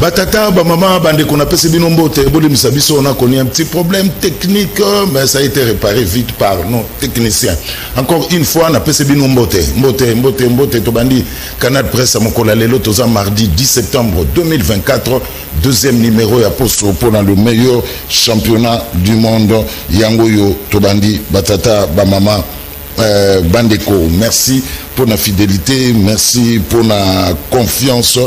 Batata, maman, bande qu'on appelle ces binombote, on a connu un petit problème technique, mais ça a été réparé vite par nos techniciens. Encore une fois, on appelle ces binombote, mbote, tobandi, Canal Presse à mon collègue Toza, mardi 10 septembre 2024, deuxième numéro à poste pour dans le meilleur championnat du monde. Yangoyo, tobandi, batata, maman. Bandeko, merci pour la fidélité, merci pour la confiance.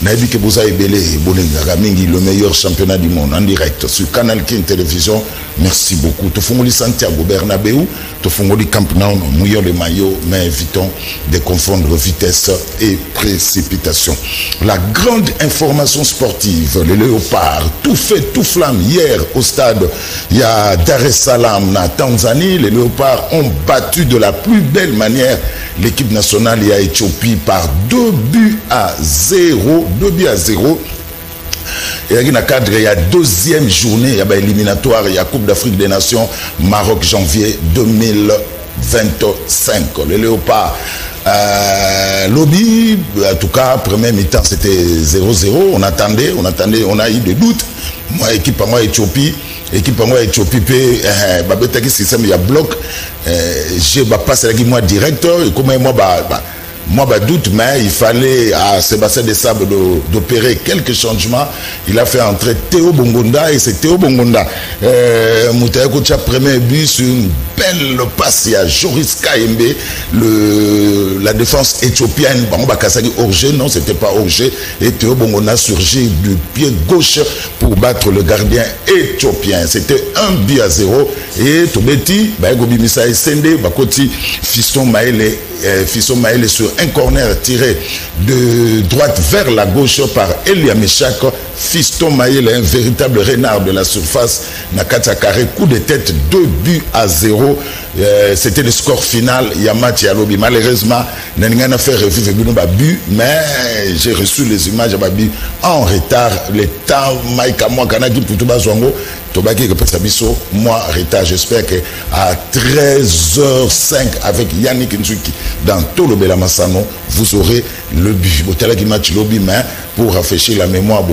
Naïbi que vous avez belé, le meilleur championnat du monde en direct sur Canal King Télévision. Merci beaucoup. Tofongoli Santiago Bernabéu, Tofongoli Camp Nou, mouillons le maillot, mais évitons de confondre vitesse et précipitation. La grande information sportive, les Léopards, tout fait, tout flamme. Hier au stade, il y a Dar es Salaam, en Tanzanie. Les Léopards ont battu de la plus belle manière l'équipe nationale et à Éthiopie par 2-0. 2-0. Et dans le cadre, il y a deuxième journée, il y a éliminatoire, il y a Coupe d'Afrique des Nations, Maroc, janvier 2025. Les Léopards, lobby, en tout cas, premier mi-temps, c'était 0-0. On attendait, on a eu des doutes. Moi, équipe à moi, Éthiopie, babetaki système, il y a bloc. Je passe avec moi directeur, et comment moi, doute, mais il fallait à Sébastien Desabre d'opérer quelques changements. Il a fait entrer Théo Bongonda et c'est Théo Bongonda. Moutaïko Tcha, premier but sur une belle passe à Joris Kaembe, la défense éthiopienne. Bon, Bakasagi Orgé, non, c'était pas Orgé. Et Théo Bongonda surgit du pied gauche pour battre le gardien éthiopien. C'était 1-0. Et Tobeti, Baegobi Misa Sende, Bakoti, Fiston Maële sur un corner tiré de droite vers la gauche par Elia Meshak. Fiston Maël, un véritable renard de la surface. Nakata Carré, coup de tête, 2-0. C'était le score final. Yamati Yalobi. Malheureusement, Neningana fait revivre but, mais j'ai reçu les images en retard. Le temps, Maïka, moi, Kanadi, Poutuba Zongo, Tobaki, Pesabiso, moi, retard. J'espère qu'à 13h05 avec Yannick Nzuki dans tout le Belamassano, vous aurez le but. Match lobby, mais pour rafraîchir la mémoire,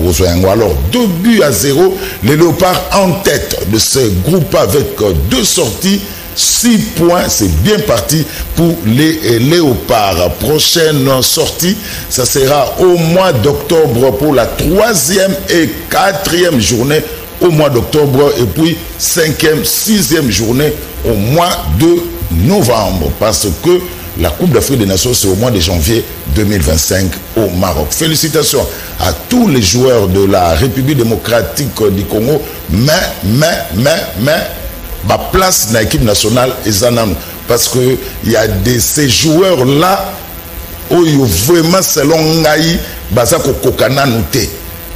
alors 2-0, les Léopards en tête de ce groupe avec 2 sorties. 6 points, c'est bien parti pour les Léopards. Prochaine sortie, ça sera au mois d'octobre pour la 3e et 4e journée au mois d'octobre et puis 5e, 6e journée au mois de novembre parce que la Coupe d'Afrique des Nations, c'est au mois de janvier 2025 au Maroc. Félicitations à tous les joueurs de la République démocratique du Congo, mais ma place dans l'équipe nationale est Zanam. Parce qu'il y a ces joueurs-là où vraiment, selon Ngaï, Bazako Kokana Nouté.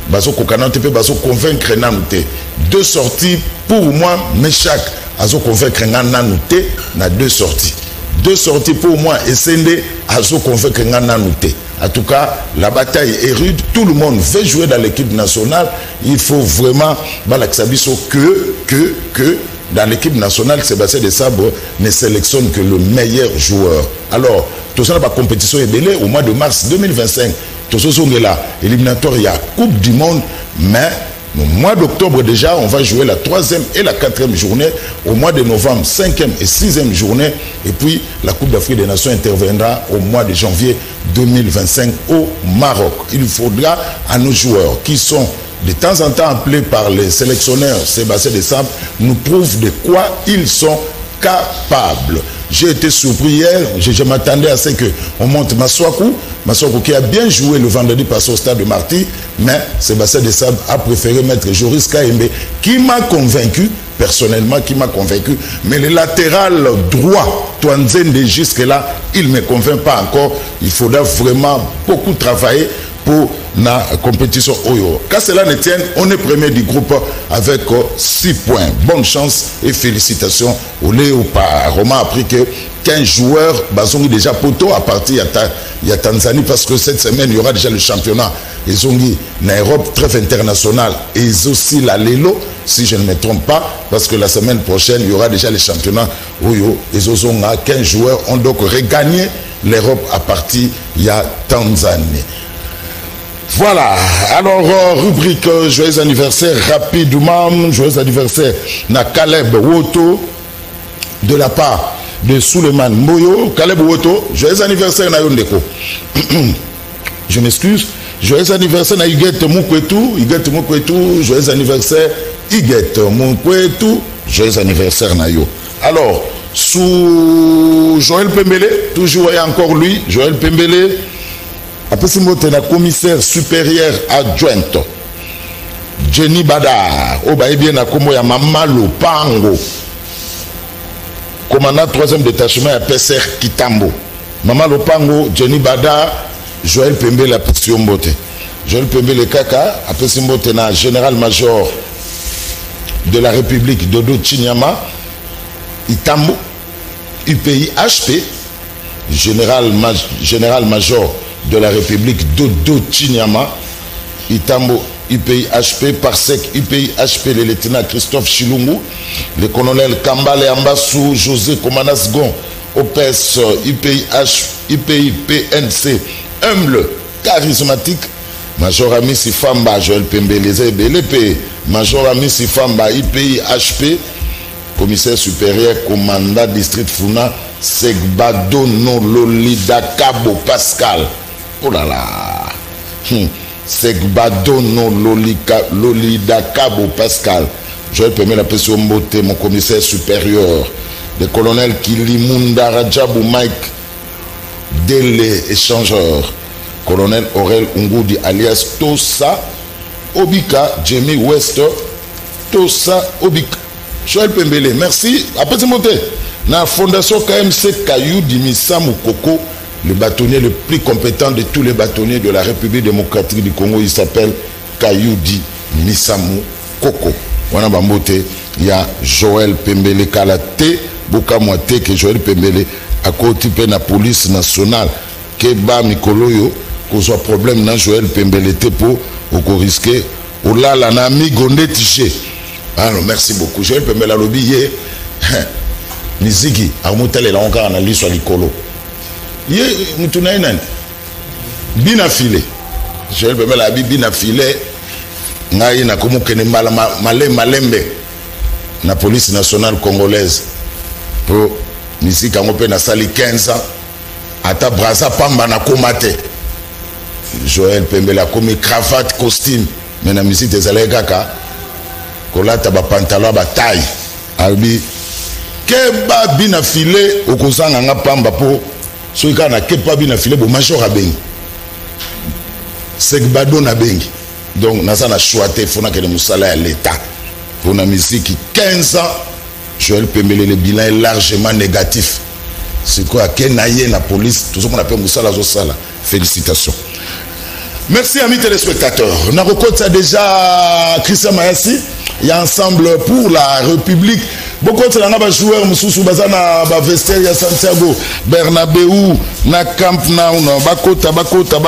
Bazo Kokana Nouté, Bazo convaincre Nanouté. 2 sorties pour moi, Meshak, Bazo convaincre Nanouté, na 2 sorties. 2 sorties pour moi et Sende Azo convaincre Nanouté. En tout cas, la bataille est rude. Tout le monde veut jouer dans l'équipe nationale. Il faut vraiment que dans l'équipe nationale, Sébastien Desabre ne sélectionne que le meilleur joueur. Alors, tout ça, la compétition est belée au mois de mars 2025. Tout ça, on est là. Éliminatoire, il y a Coupe du Monde, mais au mois d'octobre déjà, on va jouer la 3e et la 4e journée. Au mois de novembre, 5e et 6e journée. Et puis, la Coupe d'Afrique des Nations interviendra au mois de janvier 2025 au Maroc. Il faudra à nos joueurs qui sont de temps en temps appelés par les sélectionneurs Sébastien Desabre nous prouvent de quoi ils sont capables. J'ai été surpris hier, je m'attendais à ce qu'on monte Maswaku qui a bien joué le vendredi passé au stade de Marty, mais Sébastien Desabre a préféré mettre Joris Kaembe qui m'a convaincu, personnellement qui m'a convaincu, mais le latéral droit, Twanzende jusque-là, il ne me convainc pas encore. Il faudra vraiment beaucoup travailler pour la compétition Oyo. Qu'à cela ne tienne, on est premier du groupe avec 6 points. Bonne chance et félicitations aux Léopards. On m'a appris que 15 joueurs ont déjà poteau à partir il y a Tanzanie parce que cette semaine il y aura déjà le championnat. Ils ont dit en Europe, trêve internationale et aussi la Lelo, si je ne me trompe pas, parce que la semaine prochaine il y aura déjà le championnat Oyo. Ils ont 15 joueurs ont donc regagné l'Europe à partir il y a Tanzanie. Voilà, alors rubrique joyeux anniversaire rapidement, joyeux anniversaire na Caleb Woto de la part de Suleiman Moyo. Caleb Woto, joyeux anniversaire na Yondeko. Je m'excuse, joyeux anniversaire na Huguette Moukwetou, joyeux anniversaire Huguette Moukwetou, joyeux anniversaire na yo. Alors, sous Joël Pembele, toujours et encore lui, Joël Pembele, après ce mot, la commissaire supérieure adjointe Jenny Badar, au bien na komo ya Mama Lopango, commandant 3e détachement à PSR Kitambo. Mama Lopango, Jenny Badar, Joël Pembele la pression mbote. Joël Pembele Kaka, après ce mot, na général-major de la République Dodo Chinyama, Itambo, UPI-HP, général-major de la République Dodo Chinyama, Itambo, UPI-HP, Parsec, UPI-HP, le lieutenant Christophe Chilungu, le colonel Kambale Ambassou, José Komanasgon, OPS, UPI-PNC, humble, charismatique, Major Ami Sifamba, Joël Pembele, BLP, Major Ami Sifamba, UPI-HP, commissaire supérieur, commandant district Funa, Segbado no Lolida Cabo Pascal. Oh là là. Segbado no Lolida Cabo Pascal. Je vais permettre la personne Mbote, mon commissaire supérieur, le colonel Kilimunda Rajabou Mike Dele échangeur, colonel Aurel Ungoudi alias Tosa Obika, Jamie West, Tosa Obika. Joël Pembele, merci. Après ce monté, dans la fondation KMC Kayou Dimissa Moukoko, le bâtonnier le plus compétent de tous les bâtonniers de la République démocratique du Congo, il s'appelle Kayou Dimissa Moukoko. Voilà, Bambote, il y a Joël Pembele Kalate, Boka Moite, que Joël Pembele a côté de la police nationale, Keba Mikoloyo, qu'on soit problème dans Joël Pembele Tepo, au risqué, ou là, la ami Gondé Tiché. Alors, merci beaucoup. Je vais permettre la lobby. Niziki, Armoutel et la encore en allié sur l'icolo. Bina filé. Je vais permettre la bina filé. Naï na komo kene malembe. La police nationale congolaise. Pour Niziki, on peut na sali 15 ans. Ata brasa pamba na komate. Joël Pembele a commis cravate, costume. Mais la musique des Alégaka. Kolata ba pantalon ba taille albi keba bina filé okozanga nga pamba po soika na keba bina filé bo major abengi Segbado na bengi donc naza na choité fona que le musala ya l'état pour la musique 15 ans. Joël Pembele, le bilan est largement négatif. C'est quoi kenaye na police tout ce qu'on appelle musala zo sala. Félicitations. Merci amis téléspectateurs. On a rencontré déjà Christian Mayassi. Il y a ensemble pour la République. Beaucoup de joueurs, Moussou Bazana, Vesteria, Santiago, Bernabeu, na Camp Nou, Bakota, Bokoto.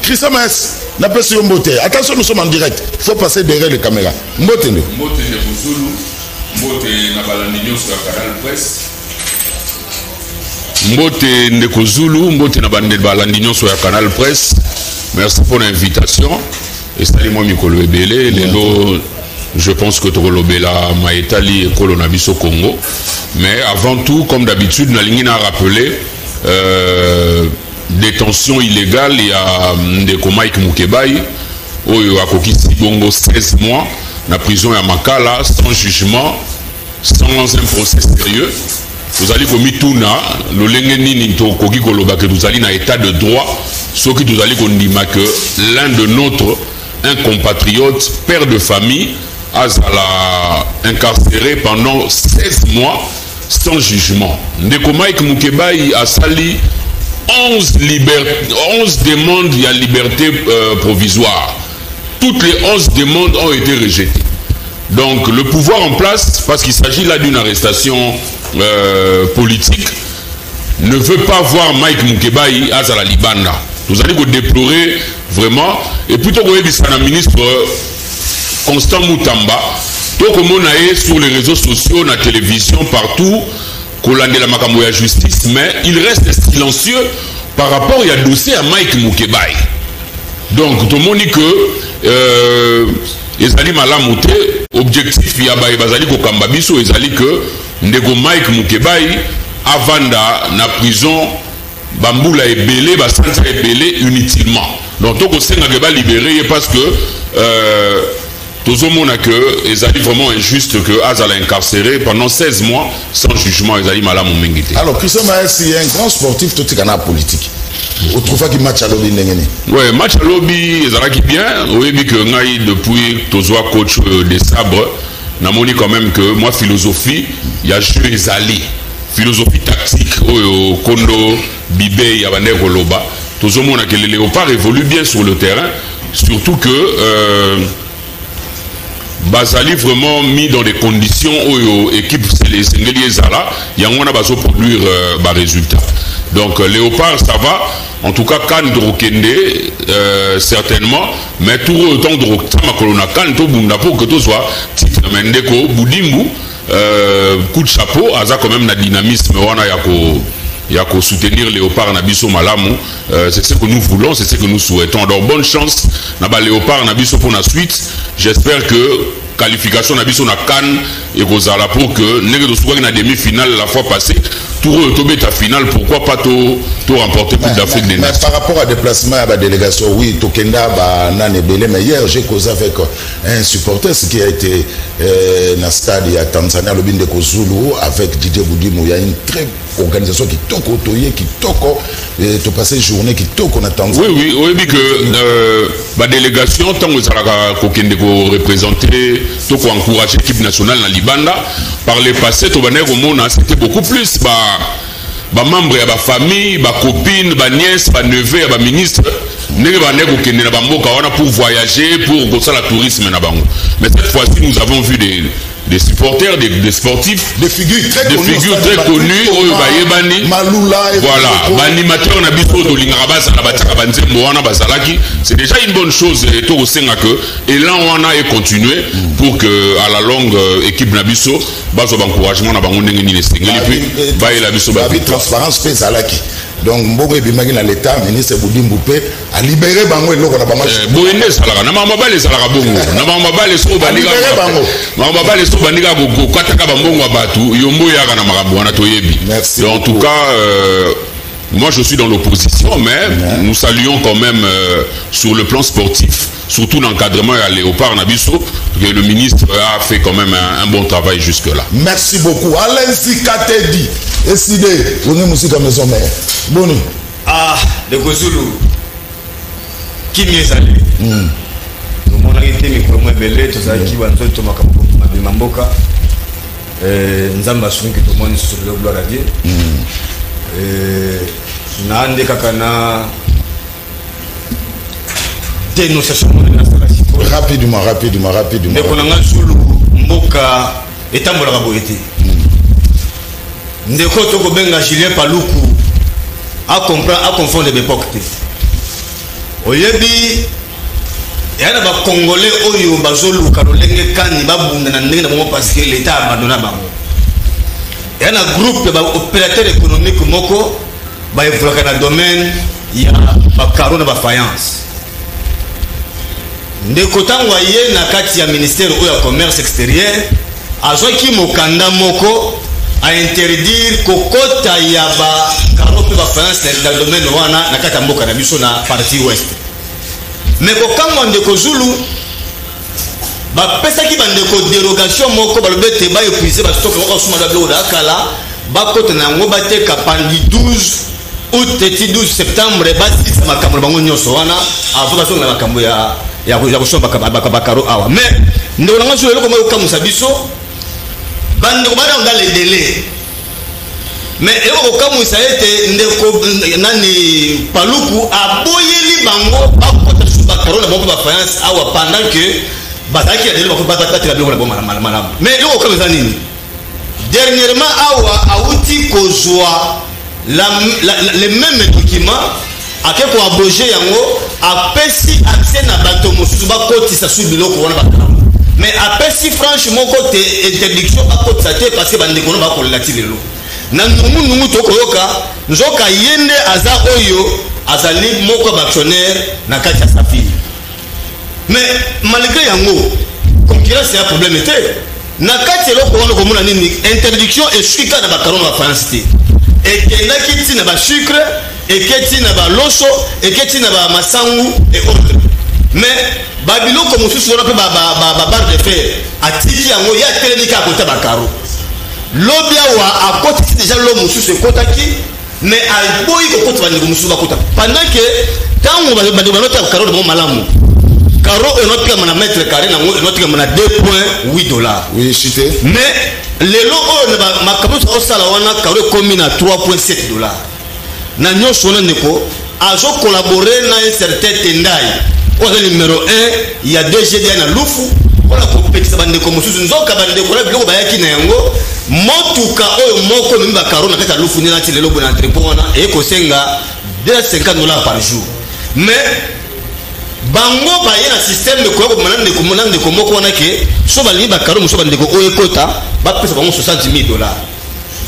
Christian Mayassi, n'a pas sur Mbote. Attention, nous sommes en direct. Il faut passer derrière les caméras. Mbote ne Bouzulu, Mbote na Balandinho sur la Canal Presse. Mbote Ndeko Zulu, Mbote na Balandinho sur la Canal Presse. Merci pour l'invitation. Et salut moi Mikolo Ebele, je pense que Torolobela Maetali et Kolonabiso Congo. Mais avant tout, comme d'habitude, Nalingina a rappelé détention illégale, il y a Ndeko Mike Mukebai, où il y a Kokisi Bongo 16 mois, la prison à Makala, sans jugement, sans un procès sérieux. Vous allez comme Tuna, le Lengeni Koki Koloba, que vous allez dans l'état de droit, ce qui vous allez qu'on dit que l'un de notre un compatriote, père de famille, a incarcéré pendant 16 mois sans jugement. Ndeko Mike Mukebai a sali 11 demandes à liberté provisoire. Toutes les 11 demandes ont été rejetées. Donc le pouvoir en place, parce qu'il s'agit là d'une arrestation politique, ne veut pas voir Mike Mukebai à la Libanda. Vous allez vous déplorer vraiment. Et plutôt que vous le ministre Constant Moutamba, tout comme on a sur les réseaux sociaux, la télévision, partout, qu'on a de la justice, mais il reste silencieux par rapport à dossier à Mike Mukebai. Donc tout le monde dit que ezali malamoute objectif ya ba bazali ko kambabiso ezali que ndeko Mike Mukebai avanda na prison bambula ebele basanza ebele inutilement. Donc toko senga ke ba libérer parce que tout le monde a que ezali vraiment injuste que Azala incarcéré pendant 16 mois sans jugement ezali malamu mengite. Alors Christian Maessi est un grand sportif tout est politique. Autrefois qui match à lobby n'engene. Ouais, match à lobby ezalaki bien. Oui, mais que ngai depuis tozoa coach des sabres, n'a moni quand même que moi philosophie, il y a jeu ezali. Philosophie tactique au Kondo Bibé ya bande koloba. Tozo mona que les léopards évoluent bien sur le terrain, surtout que Basali vraiment mis dans des conditions où l'équipe les Sengeli Zala, il y a un baso produire des résultats. Donc Léopard ça va, en tout cas Kan Drokende certainement, mais tout autant Drokama Kolona Kan to Bunda pour que tout soit titre Mendeko Boudimbu coup de chapeau, Aza quand même na dynamisme wana yako soutenir Léopard Nabiso Malamu, c'est ce que nous voulons, c'est ce que nous souhaitons. Alors bonne chance Naba Léopard Nabiso pour la suite. J'espère que qualification Nabiso na Cannes et Rosala pour que Negro soit na demi-finale la fois passée. Tout tomber ta finale, pourquoi pas tout remporter Coupe d'Afrique des Nations. Par rapport à déplacement à la délégation, oui, Tokenda Nane Belé, mais hier j'ai causé avec un supporter qui a été dans le stade à Tanzania, le Binde Kozulu, avec Didier Boudimou. Il y a une très organisation qui toko toye, qui toko, tu passes une journée qui toko en Tanzanie. Oui, oui, que la délégation, tant que ça a représenté, toko encourager l'équipe nationale dans Libanda, par le passé, c'était beaucoup plus. Ba membre ya ba famille, ba copine, ba nièce, ba neveu, ba ministre, ne ba nego kende na bamboka wana pour voyager, pour go la tourisme na bango. Mais cette fois-ci nous avons vu des supporters, des sportifs, des figures très connues, voilà, animateur na biso to lingarabasa na bataka banzembo wana bazalaki, c'est déjà une bonne chose to osenga que et là on a continué pour que à la longue équipe na biso bazo encouragement na bango ndenge ni sengeli puis ba ela biso ba transparence pe zalaki. Donc mbongo ebimaki na l'état ministre Boudimbu pe a libéré bango eloko na ba match boyende salaka na mama bale salaka bongo na mama bale so bandika bango mama bale so bandika go kataka bambongo abatu yombo yaka na makambo wana toyebi. En tout cas moi je suis dans l'opposition mais nous saluons quand même sur le plan sportif surtout l'encadrement à Léopard Nabiso que le ministre a fait quand même un bon travail jusque là. Merci beaucoup. Alain Sikatedi décidé on est musique à maison mère. Boni. Ah, le Kozulu. Qui m'est allé? Mon arrêté micro moi belé tout ça qui va nous to makambo mabimamboka. Nzamba sunki to monde sur le gloire à Dieu. Naande kakana dénonciation de la rapidement. Mais qu'on a sulu mboka etambola ka boyete. Ndeko to ko benga Julien Paluku a comprendre a confondre l'époque. Oyebi yana ba congolais oyo bazolu kalolenge kani babunda na ndenge na mo parce que l'état abandonna bango. Yana groupe ba opérateur économique moko ba évoluer dans le domaine ya ba carreau na ba faïence. Ndeko tangwa ye na kati ya ministère oyo commerce extérieur azwaki mokanda moko à interdire kokota ya ba carreau pe ba faïence dans le domaine wana na kati ya mboka na biso na partie ouest. Mais kokangwa ndeko Zulu ba pesa ki bandeko dérogation moko ba lobete ba épuiser ba stock moko suma da bloda kala ba kota na ngo ba teka pandi 12 août et 12 septembre ba six makambo bango nyoso wana avant ba songa makambo ya kushomba bakaro awa mais ndeko nanga Zulu loko mo kamusa biso bandeko bana dans les délais mais eko kamusa ete ndeko nani Paluku aboyeli bango bakota bakaro na bango ba faïence awa pendant que bataki ya délai bakota la biloko na bango malamu mais eko kamusa nini dernièrement awa auti kozwa les mêmes documents ake ko abroger yango apesi accès na bato mosusu bakotisa su biloko wana bakaro mais apesi franchement côté interdiction bakotisa te parce que bandeko no bakolela ti lelo na nungu tokoyoka nzoka yende aza oyo azali moko d'actionnaire na kati ya Safir. Mais malgré yango concurrence c'est un problème était na kati eloko wana komona nini interdiction esika na bakaron na France te ekendaki tina ba sucre eketi na ba loso eketi na ba masangu et autres. Mais babiloko mosusu wana pe ba barre de fer atiki yango ya telenika akota bakaro lobia wa akoti déjà lo mosusu ekotaki mais alboyi kokota bandeko mosusu bakota pendant que tango bandeko banota karo de malamu karo enoti kama na mètre carré na enoti kama na 2.8 $. Oui, cité. Mais les lots ma kabuto osala wana karo komi na 3.7 $. Na nyonso na neko azo collaborer na un certain Tendai. Au numéro 1, il y a deux GDA na lufu. Voilà kopekisa bandeko mosusu nzoka bandeko la biloko bayaki na yango motuka oyo moko mimba karo na kata lufu ni na tilelo bona entrepôt wana e ko senga $250 par jour. Mais bango ba yena système de ko manande ko moko wana ke so ba liba karo so bandeko oyo kota ba pesa bango $60,000.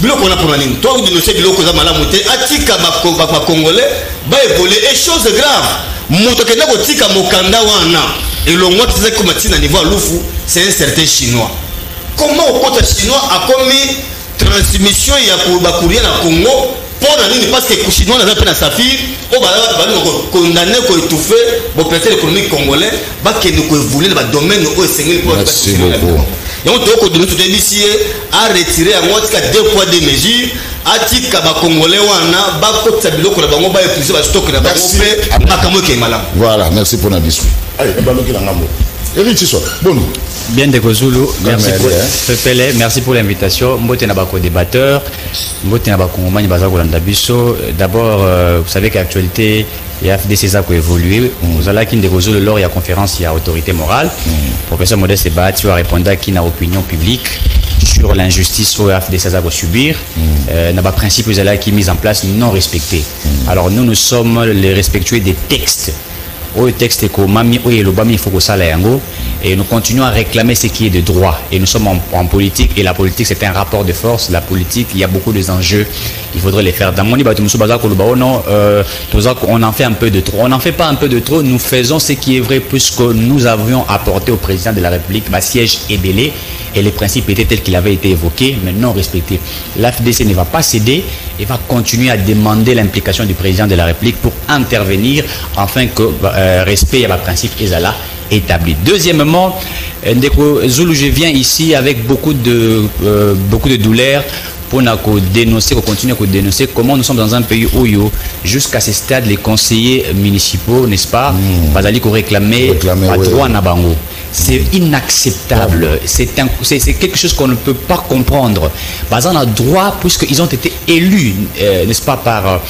Biloko na pour nini to de no se biloko za malamu te atika ba congolais ba évoluer et chose grave moto kenda ko tika mokanda wana et le mot c'est comme tina niveau lufu c'est un certain chinois. Comment au côté chinois a commis transmission ya ba courrier na Congo pour nini parce que le chinois n'a pas na Safir o ba condamné ko étouffer le pétrole économique congolais ba que nous ko évoluer dans le domaine où c'est pour merci beaucoup. Donc to ko de notre décider à retirer à moi tika 2 poids 2 mesures atika ba congolais wana ba ko tsabiloko na bango ba épuiser ba stock na bango pe makambo ke malamu. Voilà, merci pour la discussion. Allez, baloki la ngambo. Bon. Bien de Kozulu, merci pour l'invitation. Mbote na bako débatteur, mbote na bako ngomani bazako landabiso. D'abord, vous savez qu'actualité il y a FDC ça qui évolué. Vous allez qui de Kozulu lors il y a conférence il y a autorité morale. Professeur Modeste Sebati a répondu à qui n'a opinion publique sur l'injustice au FDC ça va subir. N'a pas principe vous allez qui mise en place non respecté. Alors nous sommes les respectueux des textes. Au texte il faut que ça et nous continuons à réclamer ce qui est de droit et nous sommes en politique et la politique c'est un rapport de force. La politique il y a beaucoup d'enjeux, il faudrait les faire dans mon on en fait un peu de trop, on n'en fait pas un peu de trop, nous faisons ce qui est vrai puisque nous avions apporté au président de la République siège ébélé et les principes étaient tels qu'il avait été évoqué mais non respectés. L'AFDC ne va pas céder et va continuer à demander l'implication du président de la République pour intervenir afin que respect à la principe Ezala établi. Deuxièmement, Ndeko Zulu, je viens ici avec beaucoup de douleur pour dénoncer, pour continuer à dénoncer comment nous sommes dans un pays où jusqu'à ce stade les conseillers municipaux, n'est-ce pas, Bazali qu'on réclamait pas droit na bango. C'est inacceptable. C'est quelque chose qu'on ne peut pas comprendre. Bazan a droit puisqu'ils ont été élus, n'est-ce pas, par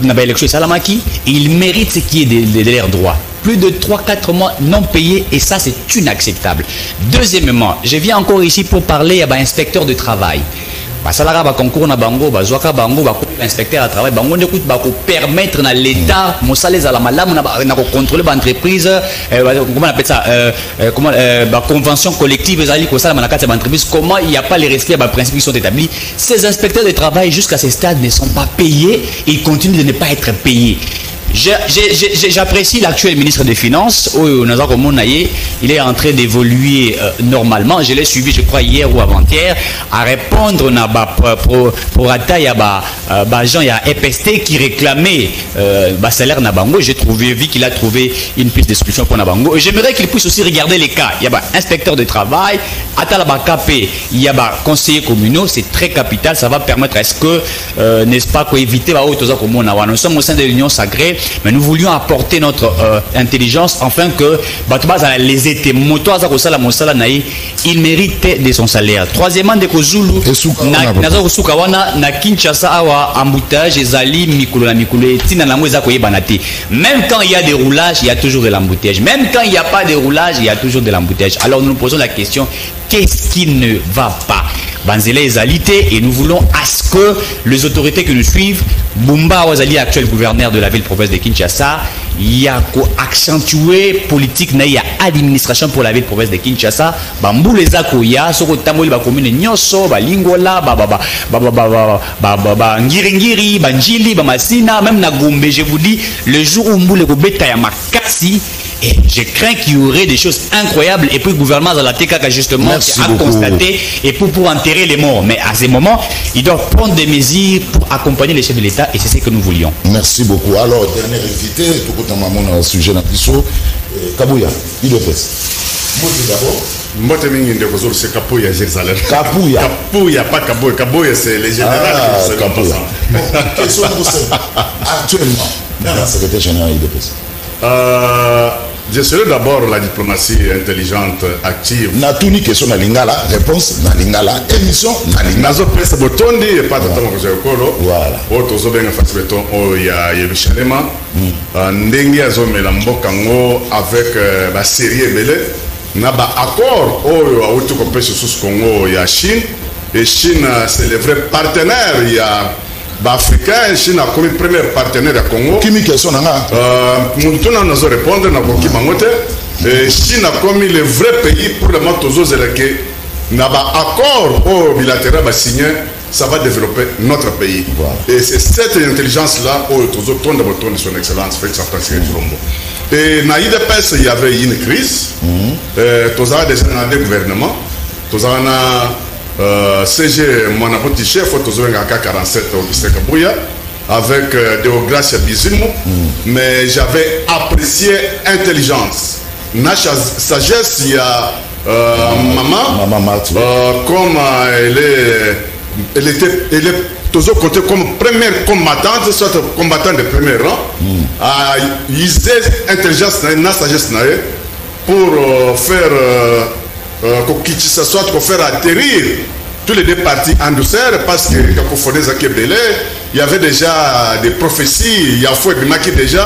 l'élection Salamaki, et ils méritent ce qui est de leurs droits. Plus de 3-4 mois non payés et ça c'est inacceptable. Deuxièmement, je viens encore ici pour parler à l'inspecteur de travail. Basalara ba concours na bango bazwaka bango ba inspecteur à travail bango ne coûte ba ko permettre na l'état mosales à la malamu na ko contrôler ba entreprise comment on appelle ça comment ba convention collective ezali ko sala manakati ba entreprise comment il y a pas les respects ba principes qui sont établis. Ces inspecteurs de travail jusqu'à ce stade ne sont pas payés et ils continuent de ne pas être payés. J'apprécie l'actuel ministre des Finances, il est en train d'évoluer normalement. Je l'ai suivi, je crois, hier ou avant-hier, à répondre pour attaquer à gens, il y a EPST qui réclamait salaire Nabango. J'ai vu qu'il a trouvé une piste de solution pour Nabango. Et j'aimerais qu'il puisse aussi regarder les cas. Il y a inspecteur de travail, il y a conseiller communaux, c'est très capital. Ça va permettre à ce que, n'est-ce pas, éviter nous sommes au sein de l'Union sacrée. Mais nous voulions apporter notre intelligence afin que les étés il méritait de son salaire. Troisièmement, de Kozulu na Kinshasa awa embouteillage ezali mikolo na mikolo tina na moza koye banate. Même quand il y a des roulages, il y a toujours de l'embouteillage. Même quand il n'y a pas de roulage, il y a toujours de l'embouteillage. Alors nous nous posons la question, qu'est-ce qui ne va pas? Banzele ezalité et nous voulons à ce que les autorités que nous suivent Bumba Wazali, actuel gouverneur de la ville-province de Kinshasa, il y a accentué politique na ya administration pour la ville-province de Kinshasa. Bambou les akoya, soko tamoli ba commune nyoso, ba lingola, ba ngiri, ba njili, ba masina, même na Gombe. Je vous dis, le jour où Mboule ko beta ya makasi, et je crains qu'il y aurait des choses incroyables. Et puis le gouvernement de la TKK justement a constaté et pour enterrer les morts. Mais à ces moments, ils doivent prendre des mesures pour accompagner les chefs de l'État et c'est ce que nous voulions. Merci beaucoup. Alors, dernier invité, tout le monde a un sujet dans le show. Kabouya, IDPS. Moi d'abord. Moi, c'est Kapouya, Jérusalem. Kapouya. Kapouya, pas Kabouya. Kabouya, c'est les généraux. Kapouya. Question actuellement, dans secrétaire général IDPS. Je serai d'abord la diplomatie intelligente, active. Natuni question na lingala, réponse na lingala, émission na lingala. Nazo presse botondi et pas de temps que j'ai okolo. Voilà. Oto benga fasibeton o ya Yerushalema. Ndengi azomela mboka ngo avec ba série belé. Na ba accord o auto ko pese sous Congo ya Chine et Chine c'est le vrai partenaire ya Africain, Chine a comme premier partenaire à Congo. Qui question nanga? Moutuna nous répondre na koki bangote. Chine a comme le vrai pays pour le moment tous que na ba accord au bilatéral ba signé, ça va développer notre pays. Voilà. Et c'est cette intelligence là au tous autour de votre son excellence Félix Antoine Tshilombo. Et na IDPS il y avait une crise. Tous a des gouvernements, tous a CG, mon apôtre chef, AK-47 au Kabouya, avec Deogracia Bizimo, mais j'avais apprécié intelligence. Sagesse, il y a maman, comme elle est toujours comptée comme première combattante, soit combattante de premier rang, il a intelligence, sagesse pour faire soit pour faire atterrir tous les deux partis en douceur parce que il y avait déjà des prophéties, il y a fouet qui déjà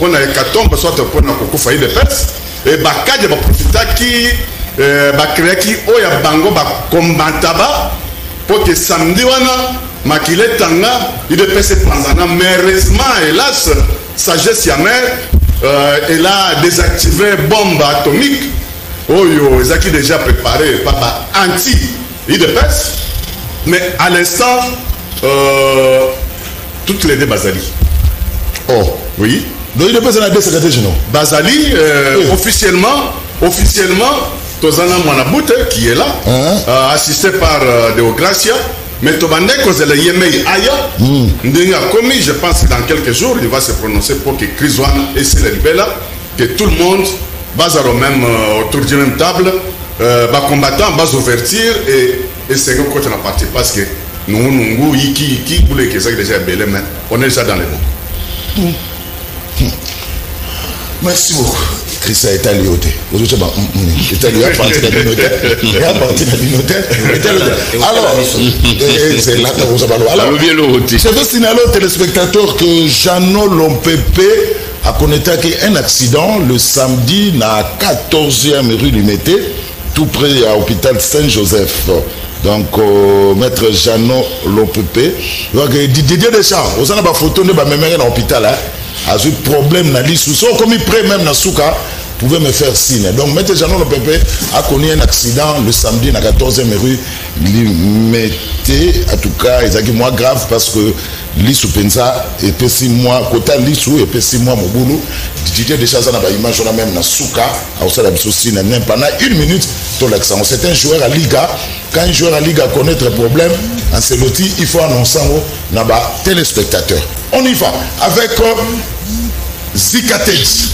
on a hécatombe soit pour na kokufa de peste et bakade ba profita qui ba créer qui oya bango ba combataba pour que samedi wana makile tanga il de peste panzana mais heureusement hélas sagesse ya mère elle a désactivé bombe atomique. Oyo, ils ont déjà préparé par anti-IDPS, mais à l'instant, toutes les deux Bazali. Oh, oui. Donc IDPS a deux secrétaires généraux. Bazali, officiellement, Tozana Mwanaboute qui est là, assisté par Deogracia, mais Tobande Kozela Yemei Aya, Ndenga Komi, je pense que dans quelques jours, il va se prononcer pour que Crisouane et Célébella, que tout le monde base même autour d'une même table, combattant, base ouverture et c'est quand on a parti parce que nous, qui voulait que ça déjà belé, mais on est déjà dans les mots. Merci beaucoup. Christa est allé au thé. Vous êtes allé à partir de l'inotel. Alors, c'est là que vous avez. Alors, je veux signaler aux téléspectateurs que Jeannot Lompépé a connecté un accident le samedi dans la 14e rue Limité, tout près à l'hôpital Saint-Joseph. Donc, maître Jeannot Lompépé, Didier Deschamps, vous avez une photo de l'hôpital, a eu problème dans l'issue. Comme il prend même dans Souka, pouvez me faire signe. Donc, maître Jeannot Lompépé a connu un accident le samedi dans la 14e rue Limité. En tout cas, il est moins grave parce que l'issue pensa et puis 6 mois, côté l'issue et puis 6 mois, mon boulot. Didier Deschamps a une image même dans Souka, à pendant 1 minute. C'est un joueur à Liga. Quand un joueur à Liga connaît un problème, en Céloti, il faut annoncer aux téléspectateurs. On y va avec Zikatej.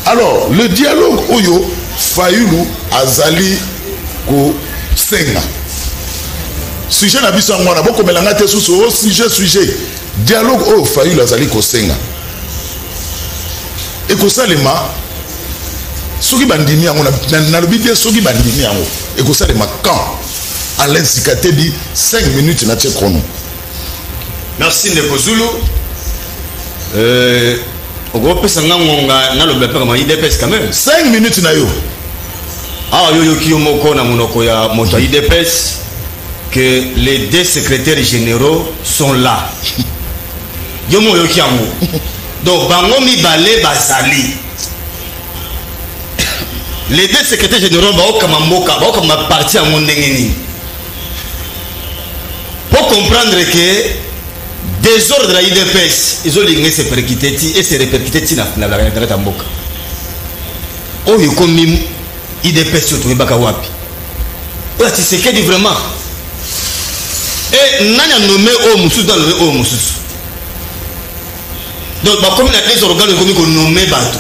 Alors, le dialogue Oyo, Fayoulou, Azali, Ko Senga. Sujet n'a pas besoin de beaucoup mais l'angate sous sujet. Dialogue Oyo, Fayoulou, Azali, Ko Senga. Et que ça, les mains, Sogi Bandini, on a le bidé Sogi Bandini, et que ça, les mains, quand Alain Zikate dit 5 minutes, n'a pas chrono. Merci, Ndeko Zulu. Au groupe Sangangonga, n'a le bépé comme IDPS quand même. 5 minutes, n'a yo. Ah, yo Kiyomoko, na monoko ya moto IDPS. que les 2 secrétaires généraux sont là. Yomo yokiamo. Donc bango mibale bazali. Les 2 secrétaires généraux baokama mboka, baokama parti à mon ndengeni. Pour comprendre que désordre de la IDPS, ils ont ligné se percuter et se répercuter na la mboka. Oh yokomi IDPS surtout baka wapi. Ouais, tu sais qu'il dit vraiment. Et nana nommé au Moussous dans le au Moussous. Donc, comme il y a des organes qui ont nommé Bato,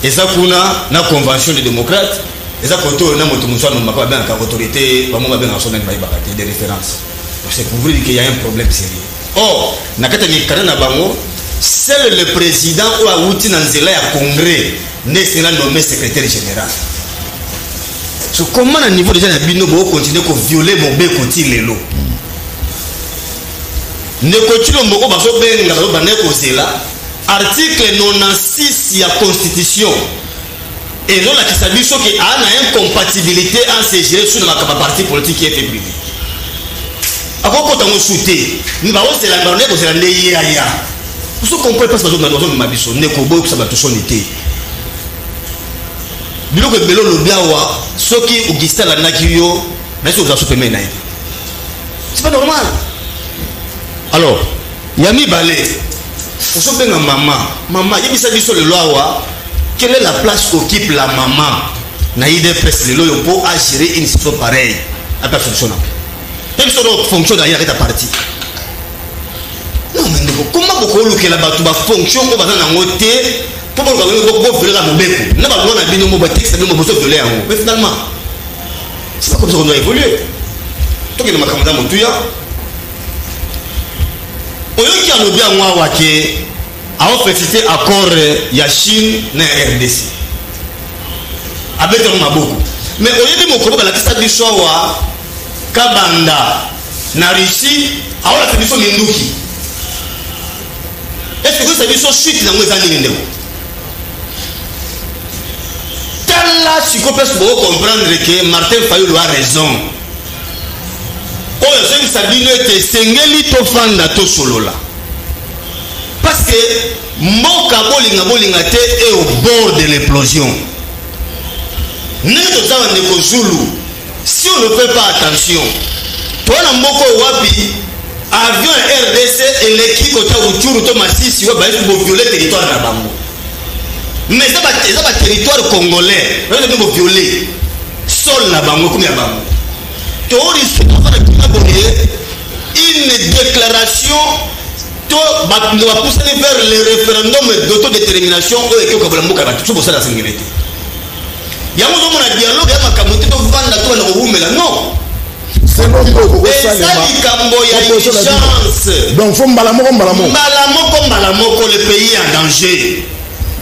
et ça, on a la convention des démocrates, et ça, on a une autorité, des références. C'est pour vous dire qu'il y a un problème sérieux. Or, seul le président ou a outil dans le congrès n'est pas nommé secrétaire général. Comment, à niveau déjà, on continue à violer mon bé côté les lots? Ne continue article 96 de la Constitution. Et non, la Constitution qui a une incompatibilité en se sur la partie politique qui est publiée. Avant qu'on t'en souhaité, nous allons se la donner pour se la néer ailleurs. Vous comprenez pas ce que nous avons dit, Mabiso, ne kobo que ça va toucher l'été. Bilo que Belo Lobiawa, ceux qui Augustin la Nakio, mais c'est aux soupements. C'est pas normal. Alors, Yami Balé, on se fait maman, maman, il y a des loi, quelle est la place qu'occupe la maman? Naïde presse le loyo pour gérer une situation pareille. À pas fonctionner. Même si on fonctionne d'ailleurs avec ta partie. Non, mais comment beaucoup que la batuba fonctionne comme dans un hôtel pour qu'on violer la mobile. N'a pas besoin d'habiller nos textes, mais nos besoins violer en haut. Mais finalement, c'est pas comme ça qu'on doit évoluer. Toi qui es ma camarade Moutouya, on y a le bien moi qui a fait accord Yachine na RDC. Avec beaucoup. Mais au lieu de mon combat, la question du choix, Kabanda, na Russie, a on a fait du son Minduki. Est-ce que vous savez son suite dans les années? Là, si vous pouvez comprendre que Martin Fayulu a raison. Oh, je Sabine était sengeli to fanda to solola. Parce que Moka bolinga te est au bord de l'éclosion. Si on ne fait pas attention, toi na Moko wapi avion RDC et l'équipe kota uturu to masisi wa ba pour violer territoire na bango. Mais ça va territoire congolais, on va violer sol na bango comme ya bango. Une déclaration va pousser vers le référendum d'autodétermination et que vous avez tout pour ça la sécurité. Il y a un dialogue avec la communauté de Vanda to na Oumela non. C'est chance. Donc faut mbalamoko le pays en danger.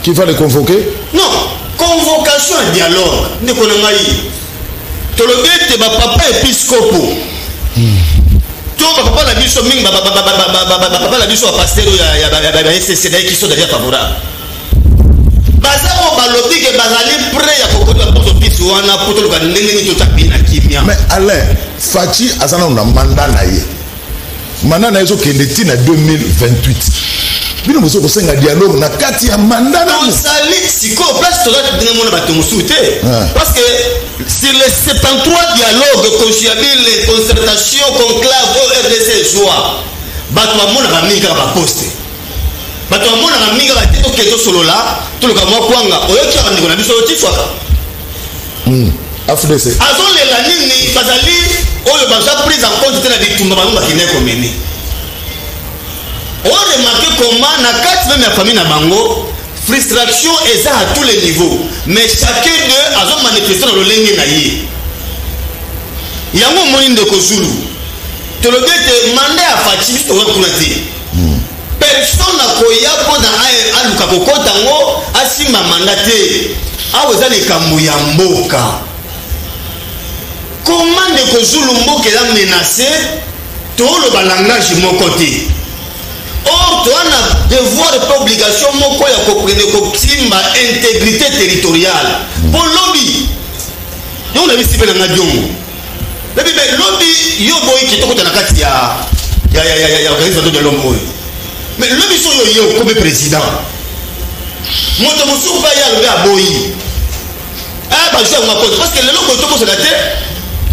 Qu'il va les convoquer? Non, convocation et dialogue. Ne connais Tolobete ba papa épiscopo. To ba papa la biso mingi ba papa la biso pasteur ya SCD qui sont déjà favorables. Bazamo balobi ke bazali prêt ya kokota pour office wana pour to ka ndenge to tapina kimia. Mais Alain, Fachi azana na mandat na ye. Mandat na yezo kende tina 2028. Bino mozo ko senga dialogue na kati ya mandat na sali siko place to ka mona bato musute. Parce que sur les 73 dialogues conciliables, concertation, conclave, RDC, joie, bato amona ba minga ba poste. Bato amona ba minga ba tito keto solo là, tout le kamo kwanga, oyoki ba ndiko na biso tifaka. AFDC. Azon le la nini bazali oyo baza prise en compte na bitumba bango bakine komeni. On remarque comment na kati même la famille na bango frustration est à tous les niveaux, mais chacun d'eux a manifesté dans le ligne naïe. Il y a un moment de Kozulu. Tu le dis, mandé à Fatih, tu vas connaître. Personne n'a koya pendant un lukakoko tango asima mandaté. Ah vous allez kamuyamboka. Comment de Kozulu mboka est menacé? Tout le langage mon côté. Or, tu as un devoir et obligation de comprendre intégrité territoriale. Pour lobby, nous avons vu si bien dans le mais lobby yo boy qui toko na kati ya organisation de l'homme. Mais lobby so yo comme président. Moto musu ba ya le boy. Ah ba je ma cause parce que le loko toko se la tête.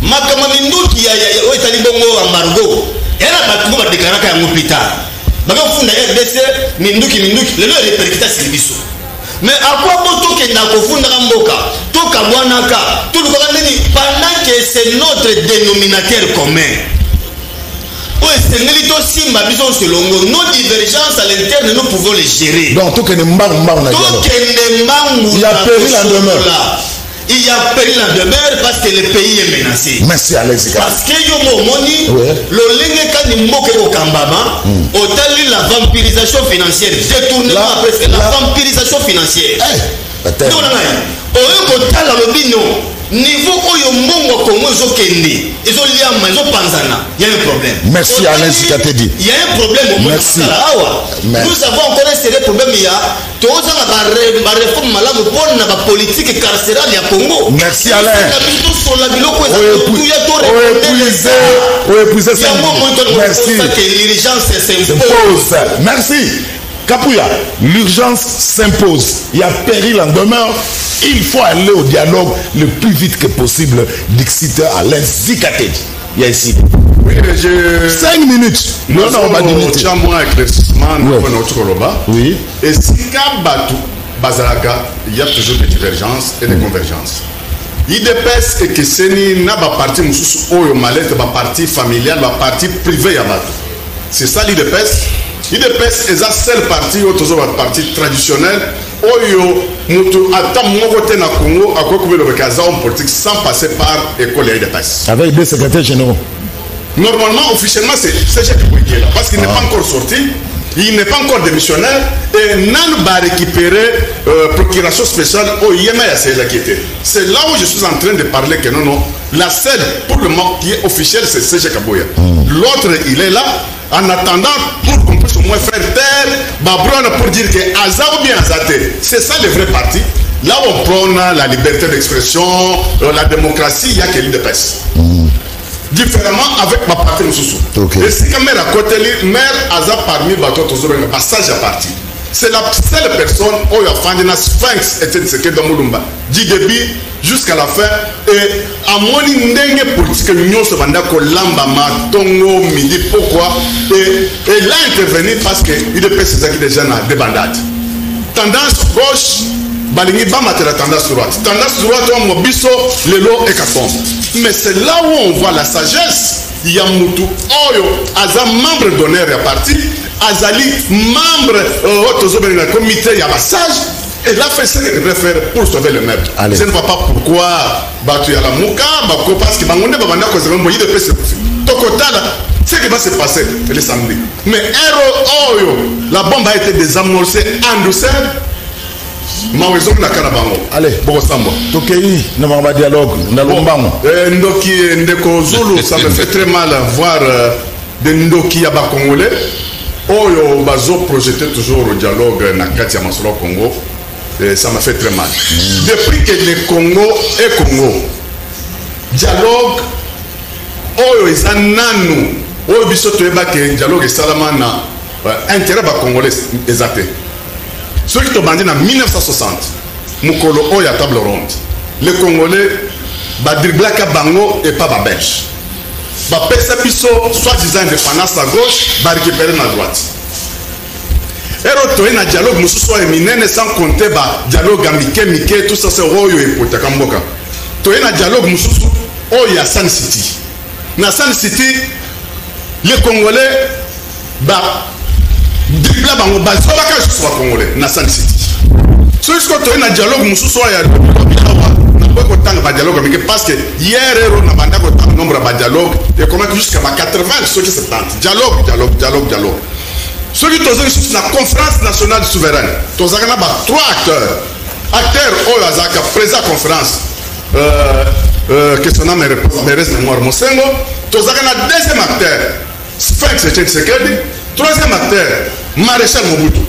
Makama minduki ya o etali bongo embargo. Era ba tuko ba déclarer ka ngopita. Ba ka funda RDC minduki le lo répercuter sur biso. Mais à quoi bon tout que n'a confondre mboka tout kabwanaka tout le pendant que c'est notre dénominateur commun. Oui, c'est nélito simba bison selongo nos divergences à l'interne nous pouvons les gérer. Donc tout que ne mba na tout que ne mba il y a péril en demeure. Il y a péril en demeure parce que le pays est menacé. Merci Alex. Parce que yo moni le lingue quand ni mboke au kambama otali la vampirisation financière détournement après la vampirisation financière. Non non oyo kotala lobino niveau oyo mbongo Congo ezokende ezoliama ezopanzana il y a un problème. Merci Alex Katedi. Il y a un problème au monde. Nous avons encore un sérieux problème il y a toza ba réforme malamu pour na ba politique carcérale ya Congo. Merci Alain. Merci. L'urgence s'impose. Merci. Kapouya, l'urgence s'impose. Il y a péril en demeure. Il faut aller au dialogue le plus vite que possible. Dixit Alain Zikatedi. Il y a ici. Oui, 5 minutes. Nous avons un éclaircissement. Oui. Et si Bazalaga, il y a toujours des divergences et des convergences. Il dépêche et que c'est une partie partie familiale, la partie privée. C'est ça l'IDPS. L'IDPS est la seule partie, la partie traditionnelle. Oyo mutu ata moko na Congo a quoi le cas en politique sans passer par école IDPS. Avec deux secrétaires généraux. Normalement, officiellement, c'est Jean qui est là parce qu'il n'est pas encore sorti. Il n'est pas encore démissionnaire et Nan va récupérer procuration spéciale au Yémen. C'est là où je suis en train de parler que non, la seule pour le moment qui est officielle, c'est CG Kaboya. L'autre, il est là en attendant pour qu'on puisse au moins faire taire Babron pour dire que Aza ou bien Azate. C'est ça le vrai parti. Là où on prône la liberté d'expression, la démocratie, il n'y a que l'IDPS. Différemment avec ma partie de et si quand mère à côté mère Aza parmi bateau un passage à partie. C'est la seule personne où il y a fait une sphinx et c'est que dans Moulumba du début jusqu'à la fin et à mon indéniable politique l'union se vanda kolamba matongo midi pourquoi et là intervenir parce que il est ces qui déjà na débandade tendance gauche balingi ba matela tendance droite on mobiso lelo et kapon. Mais c'est là où on voit la sagesse. Il y a Moutou Oyo, Aza membre d'honneur et parti, Azali membre du comité, il y a un sage. Et là, fait ce qu'il devrait faire pour sauver le maître. Je ne vois pas pourquoi Batu Yala Mouka, parce que Bangonde Babanda Kozembo, il devrait se passer. Tokotala, ce qui va se passer le samedi. Mais Hero Oyo, la bombe a été désamorcée en douceur. Allez, bon sambo. Tokei, nous avons un dialogue. Ndoki Ndeko Zulu, ça me fait très mal voir des Ndoki Yaba Congolais. Oyo Bazo projeté toujours au dialogue Nakati Amasolo Congo. Ça m'a fait très mal. Depuis que le Congo est Congo, dialogue, Oyo Izananu, Oyo Bisoto Ebake, dialogue Salamana, intérêt Congolais exact. Ceux qui ont bandé en 1960, Moukolo Oya table ronde. Les Congolais, Badriblaka Bango et pas Belge. Pesa Piso, soi-disant indépendance à gauche, va récupérer à droite. Et toi, un dialogue, nous sommes éminents sans compter dialogue Mike, tout ça c'est Oyo et Potakamboka. Toi, un dialogue, nous sommes Oya San City. Dans San City, les Congolais, Dibla bango bazobaka juste Congolais na San City. So est-ce que tu as un dialogue mususu ya na ko tanga ba dialogue parce que hier na banda ko tanga nombre ba dialogue et comment jusqu'à 80 ceux qui 70 dialogue. Ceux qui tozo sur la conférence nationale souveraine. Tozo na ba 3 acteurs oyo azaka président conférence que son nom est reste mémoire Mosengo. Tozo na deuxième acteur Sphinx Tshisekedi. Troisième acteur, Maréchal Mobutu.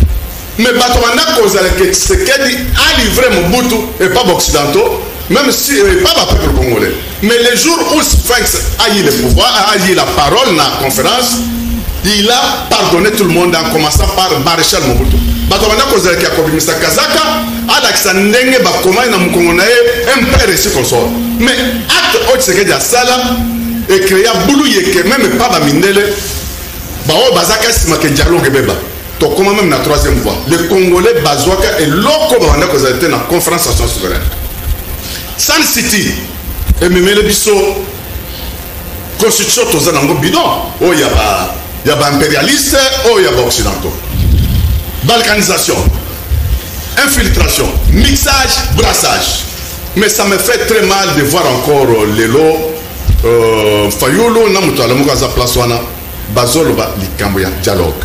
Mais Batomanda Kozale que Tshisekedi a livré Mobutu et pas occidentaux, même si pas le peuple congolais, mais le jour où Sphinx a eu le pouvoir, a eu la parole dans la conférence, il a pardonné tout le monde en commençant par Maréchal Mobutu. Batomana kozala ki akobimisa Kazaka, adakisa ndenge bakoma na mukongo na ye un père ici consort. Mais acte Tshisekedi ya sala et créer boulou yeke même pas ba mindele. Ba o bazaka sima ke dialogue beba. To comment même na troisième voie. Les Congolais bazwaka et loko banda kozala te na conférence nationale souveraine. Sun City et memele biso constitution tozana ngo bidon. Oh ya ba impérialiste, oh ya ba occidentaux. Balkanisation, infiltration, mixage, brassage. Mais ça me fait très mal de voir encore Lelo, Fayolo, Namutala, Mukaza Plaswana, Bazoloba, Likamboya, dialogue.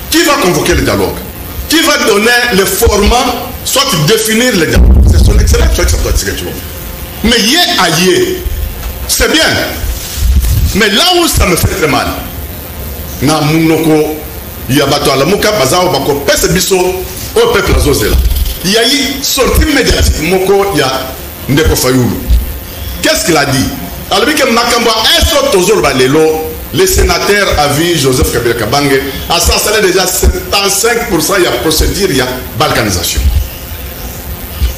Qui va convoquer le dialogue? Qui va donner le format, soit définir le dialogue? C'est son excellent truc, ça doit être. Mais yé à yé, c'est bien. Mais là où ça me fait très mal, Namunoko, il y a bateau à la mouka, bazao, bako, pèse biso, au peuple azozela. Il y a eu sortie médiatique, moko, il y a Ndeko Fayoulou. Qu'est-ce qu'il a dit? Alors, que Nakamba, le sénateur a vu Joseph Kabila Kabange, a s'installé déjà 75%, il y a procédure, il y a balkanisation.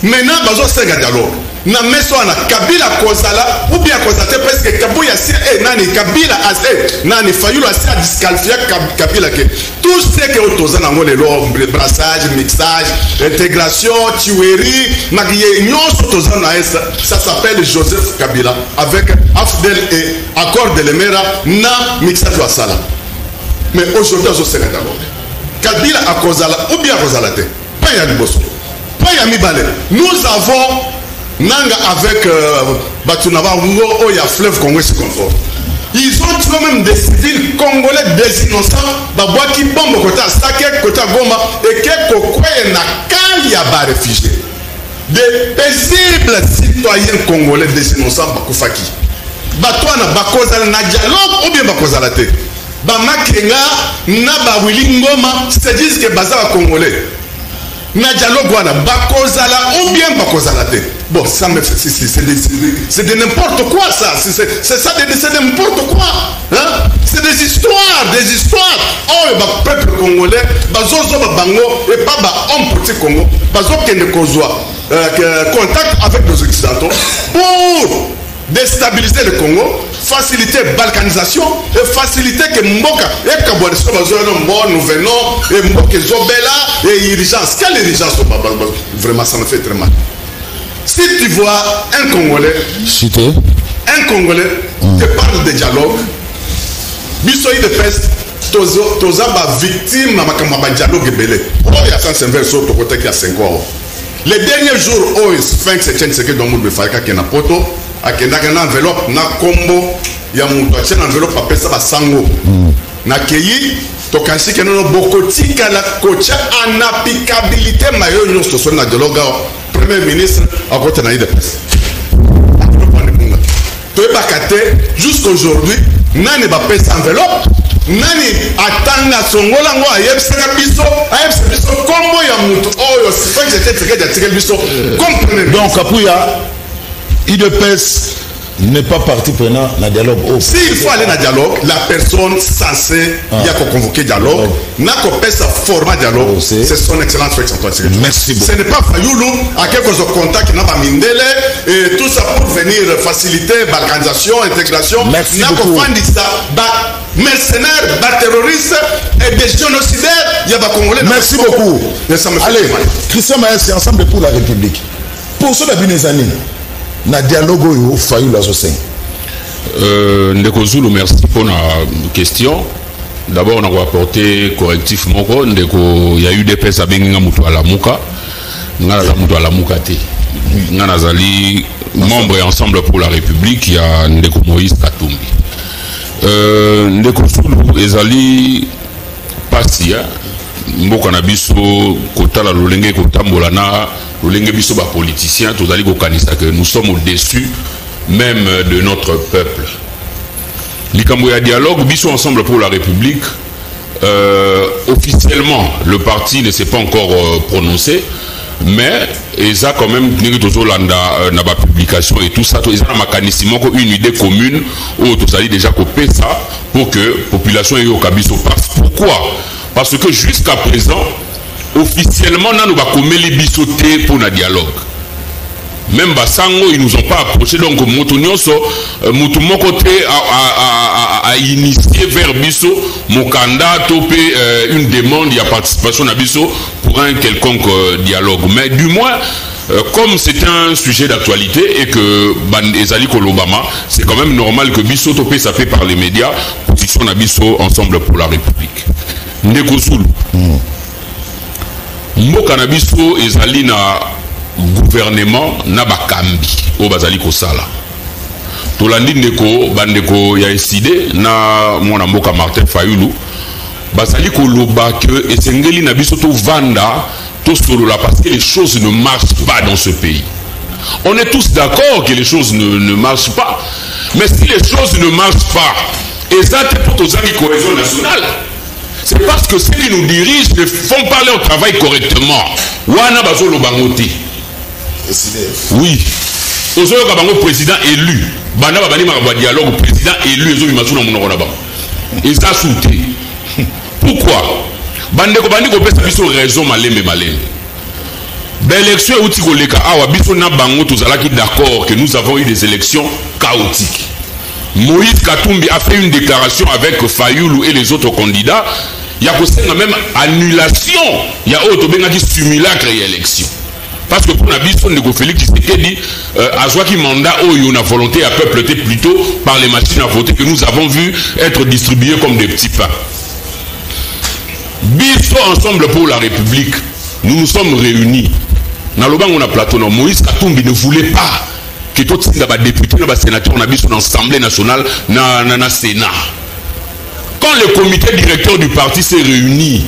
Maintenant, bazo senga dialogue. Na meso ana Kabila kozala ou bien kozate presque Kabuya si nani Kabila assez nani Fayulu assez a disqualifié Kabila que tout ce que autozana ngole lo brassage, mixage, intégration, tuerie, maguié nyonso tozana ça s'appelle Joseph Kabila avec Afdel et accord de l'Emera na mixage wa sala. Mais aujourd'hui au Sénégal Kabila a kozala ou bien kozalate. Pas ya liboso. Pas ya mibale. Nous avons Nanga avec Batunava Ngo, il y a fleuve Congo se confort. Ils ont quand même des civils congolais des innocents, Babouaki Bombo Kota Sake, Kota Goma, et que Kokoye na Kaya ba réfugiés. Des paisibles citoyens congolais des innocents Bakoufaki. Batouana Bakozala na dialogue ou bien Bakozala te. Bamakenga na Bawili Ngoma, se disent que Bazala Congolais. Na dialogue wana bakozala ou bien bakozala te. Bon, ça me fait c'est de n'importe quoi ça, c'est ça c'est n'importe quoi. Hein? C'est des histoires. Oh, le peuple congolais, bazozo bango et pas ba homme politique Congo, bazo kende kozwa contact avec les occidentaux pour déstabiliser le Congo, faciliter la balkanisation et faciliter que Mboka et Kabouadesko nous venons et Mboka Zobela et urgence. Quelle urgence? Vraiment, ça me fait très mal. Si tu vois un Congolais, un Congolais te parle de dialogue, Bissoyi de peste, Tozaba victime de dialogue belé. Oh, il y a 150 sur le côté qui a 5 ans. Les derniers jours, oh, Sphinx et Tchense dans le Falka qui est na poto. Akendaka na enveloppe na kombo ya mutu atie na enveloppe apesa basango na keyi tokanisi ke nono bokotika la kocha en applicabilité mayo nyonso so na dialogue premier ministre akote na ide presse toyebaka te jusqu'aujourd'hui nani bapesa enveloppe nani atanga songola ngo ayebisaka biso kombo ya mutu oyo Sphinx Tshisekedi atikeli biso comprenez. Donc Kapuya IDPS n'est pas partie prenant dans le dialogue. S'il faut aller dans le dialogue, la personne censée y a convoqué dialogue, n'a qu'à faire sa format dialogue. C'est son excellence. Merci beaucoup. Ce n'est pas Fayoulou à quelque chose de contact qui n'a pas Mindele et tout ça pour venir faciliter balkanisation, intégration. Merci beaucoup. N'a qu'à faire mercenaires, terroristes et des génocidaires. Il y a des Congolais. Merci beaucoup. Allez, Christian Maël, c'est ensemble pour la République. Pour ceux qui des années. Na dialogue au Fayulu Azoseng. Ndeko Zulu, merci pour la question. D'abord, on a apporté correctif moko. Ndeko, il y a eu des pèses à Benga Moutou à la Mouka. Ngana Moutou à la Mouka te. Ngana Zali, membre et ensemble pour la République, il y a Ndeko Moïse Katumbi. Ndeko Zulu, Ezali, Passia. Mboka na biso kotala lolenge kotambola na lolenge biso ba politiciens tozali ko kanisa que nous sommes au-dessus même de notre peuple. Likambo ya dialogue biso ensemble pour la République officiellement le parti ne s'est pas encore prononcé mais ils ont quand même dans la publication et tout ça, ils ont une idée commune où tout ça déjà copié ça pour que la population ait au Kabiso passe. Pourquoi? Parce que jusqu'à présent, officiellement, nous avons les bisotés pour le dialogue. Même Bassango, ils ne nous ont pas approché. Donc, mon côté a initié vers Bisso, Mokanda, topé une demande de participation à Bisso pour un quelconque dialogue. Mais du moins, comme c'est un sujet d'actualité et que Ezali Kolobama, c'est quand même normal que Bisso topé ça fait par les médias, position à Bisso ensemble pour la République. Ndeko Zulu. Mboka na Bisso Ezali na gouvernement na bakambi o bazali kosala tolandi ndeko bandeko ya eside na mwana mboka Martin Fayulu bazali koloba que esengeli na biso to vanda to solola parce que les choses ne marchent pas dans ce pays. On est tous d'accord que les choses ne marchent pas, mais si les choses ne marchent pas exact pour tous les cohésion nationale, c'est parce que ceux qui nous dirigent ne font pas leur travail correctement. Wana bazolo bangote. Oui. Aujourd'hui, quand le président élu, banda babani ma dialogue président élu ezo bimasu na monoko ba. Ils ont sauté. Pourquoi? Bande ko bandi ko pesa biso raison malembe. L'élection outi koleka awa biso na bango tozalaki d'accord que nous avons eu des élections chaotiques. Moïse Katumbi a fait une déclaration avec Fayulu et les autres candidats. Il y a même annulation. Il y a autre simulacre et élection. Parce que pour la biso de Félix Tshisekedi a joué mandat où il y a une volonté à peupleter plutôt par les machines à voter que nous avons vu être distribuées comme des petits pains. Biso ensemble pour la République, nous nous sommes réunis. Dans le banc on a plateau, Moïse Katumbi ne voulait pas que tout les députés, les sénateurs, on a dans l'Assemblée nationale, dans le Sénat. Quand le comité directeur du parti s'est réuni,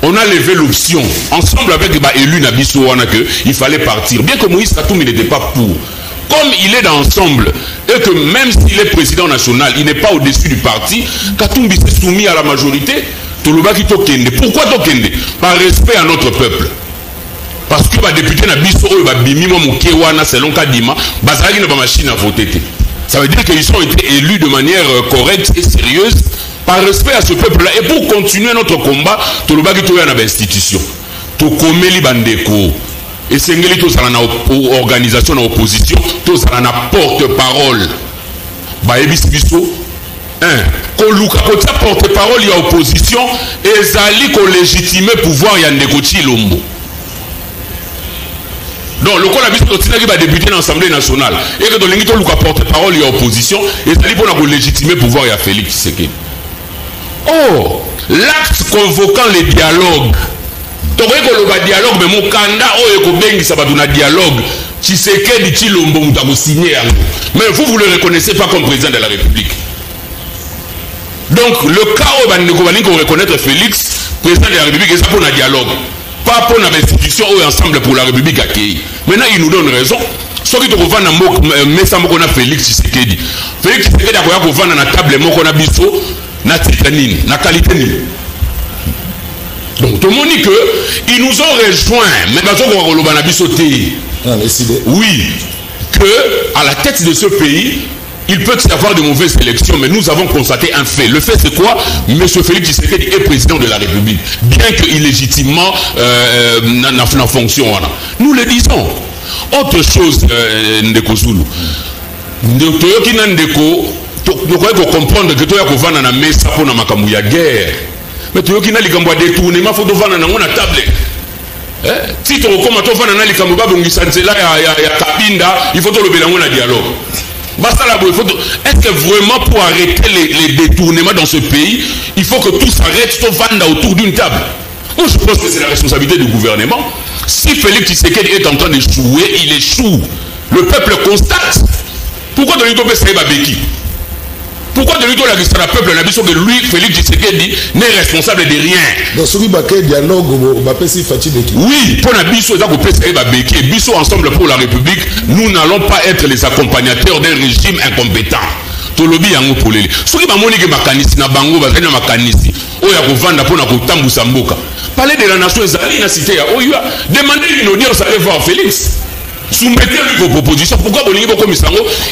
on a levé l'option, ensemble avec les élus Nabiso, il fallait partir. Bien que Moïse Katumbi n'était pas pour. Comme il est dans l'ensemble, et que même s'il est président national, il n'est pas au-dessus du parti, Katumbi s'est soumis à la majorité. Pourquoi Tokende? Par respect à notre peuple. Parce que les députés Nabiso, selon Kadima, machine à voter. Ça veut dire qu'ils ont été élus de manière correcte et sérieuse par respect à ce peuple-là. Et pour continuer notre combat, tout le monde a une institution. Tout comme les bandeko. Et c'est une organisation d'opposition, tout ça a porte-parole. Quand porte-parole, il y a opposition, et Zali qu'on légitime pouvoir y a négocié l'ombo. Donc, le cas de va débuter dans l'Assemblée nationale. Et que dans le porte-parole, il y a opposition, et Zali pour légitimer pouvoir y a Félix Tshisekedi. Oh, l'acte convoquant les dialogues. Tu vois que le dialogue, mais mon candidat, ça va donner un dialogue. Tshisekedi, Tshilombo, vous signé. Mais vous ne le reconnaissez pas comme président de la République. Donc, le cas où on reconnaître Félix, président de la République, c'est pour un dialogue. Pas pour une institution ou ensemble pour la République accueillie. Maintenant, il nous donne raison. Ce qui te revend dans le Félix Tshisekedi. Félix Tshisekedi a revend dans la table, na titanine, na qualité nini. Donc tout le monde dit que ils nous ont rejoints, mais oui, que à la tête de ce pays, il peut y avoir de mauvaises élections, mais nous avons constaté un fait. Le fait c'est quoi? M. Félix Tshisekedi est président de la République, bien qu'illégitimement en fonction. Nous le disons. Autre chose, Ndeko Zulu. Ndeko nous devons comprendre que tu as vendre na mesa pour na makambu ya guerre. Mais tu as kina likambo détournement faut vendre na ngona table. Si tu recommandes to vendre na likambo ba bongisa nzela ya kabinda, il faut to lobela ngona dialogue. Basta la il faut est-ce que vraiment pour arrêter les détournements dans ce pays, il faut que tout s'arrête to vendre autour d'une table. Moi je pense que c'est la responsabilité du gouvernement. Si Félix Tshisekedi est en train d'échouer, il échoue. Le peuple constate. Pourquoi de l'Union Européenne Beki? Pourquoi de lui la question à peuple n'a que lui, Félix Tshisekedi, n'est responsable de rien? Donc, celui qui dialogue, oui, pour la biso, et biso ensemble pour la République, nous n'allons pas être les accompagnateurs d'un régime incompétent. Tolobi yango polele. Soki ba moni ke makanisi na bango bazali na makanisi oya kovanda pona kotambusa mboka. Palais de la Nation ezali na cité ya Oyoa, demandez une audience, allez voir Félix. Soumettez-lui vos propositions. Pourquoi vous n'avez pas commis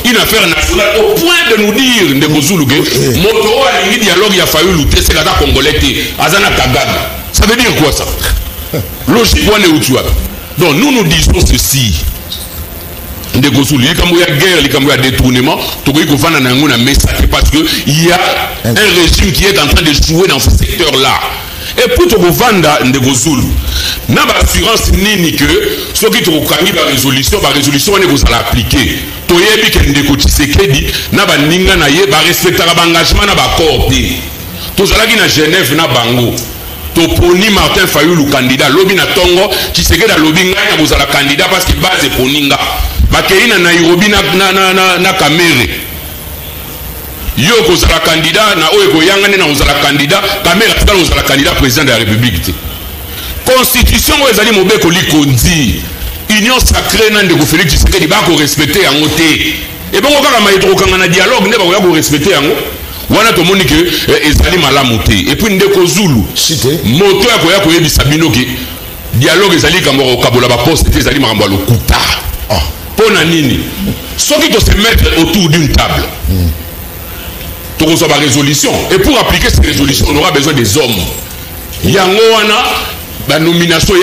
une affaire nationale au point de nous dire Ndeko Zulu que Moto a un dialogue, il a fallu lutter, c'est la Congolais, Azana Kagame. Ça veut dire quoi ça? Logiquement, donc nous disons ceci. Ndeko Zulu, il y a guerre, il y a détournement, parce qu'il y a un régime qui est en train de jouer dans ce secteur-là. Et pour te vendre Ndeko Zulu, n'a pas assurance ni que ceux qui te reconnaissent la résolution on est vous allez appliquer. Toyebi que Ndeko Tshisekedi n'a pas ninga na ye ba respecter l'engagement na ba coordonner. Tous allez na Genève na bango. Toponi Martin Fayulu candidat lobi na Tongo Tshisekedi lobi ngana vous allez candidat parce que base poninga. Ba keina na Nairobi na Kamere. Yo kozala candidat na oyo koyangane na ozala candidat Kamera tika ozala candidat président de la République. Constitution ezali mobeko likondi union sacrée na Ndeko Félix Tshisekedi ba ko respecter yango te. Et bon kaka maître kanga na dialogue ne ba ko respecter yango. Wana to moni que ezali malamu te. Et puis Ndeko Zulu moto ya koya koyebisa bino ke dialogue ezali kambo kabola ba poste ezali makambo lokuta. Pona nini? Soki to se mettre autour d'une table. Pour recevoir la résolution. Et pour appliquer cette résolution, on aura besoin des hommes. Il y a la nomination, il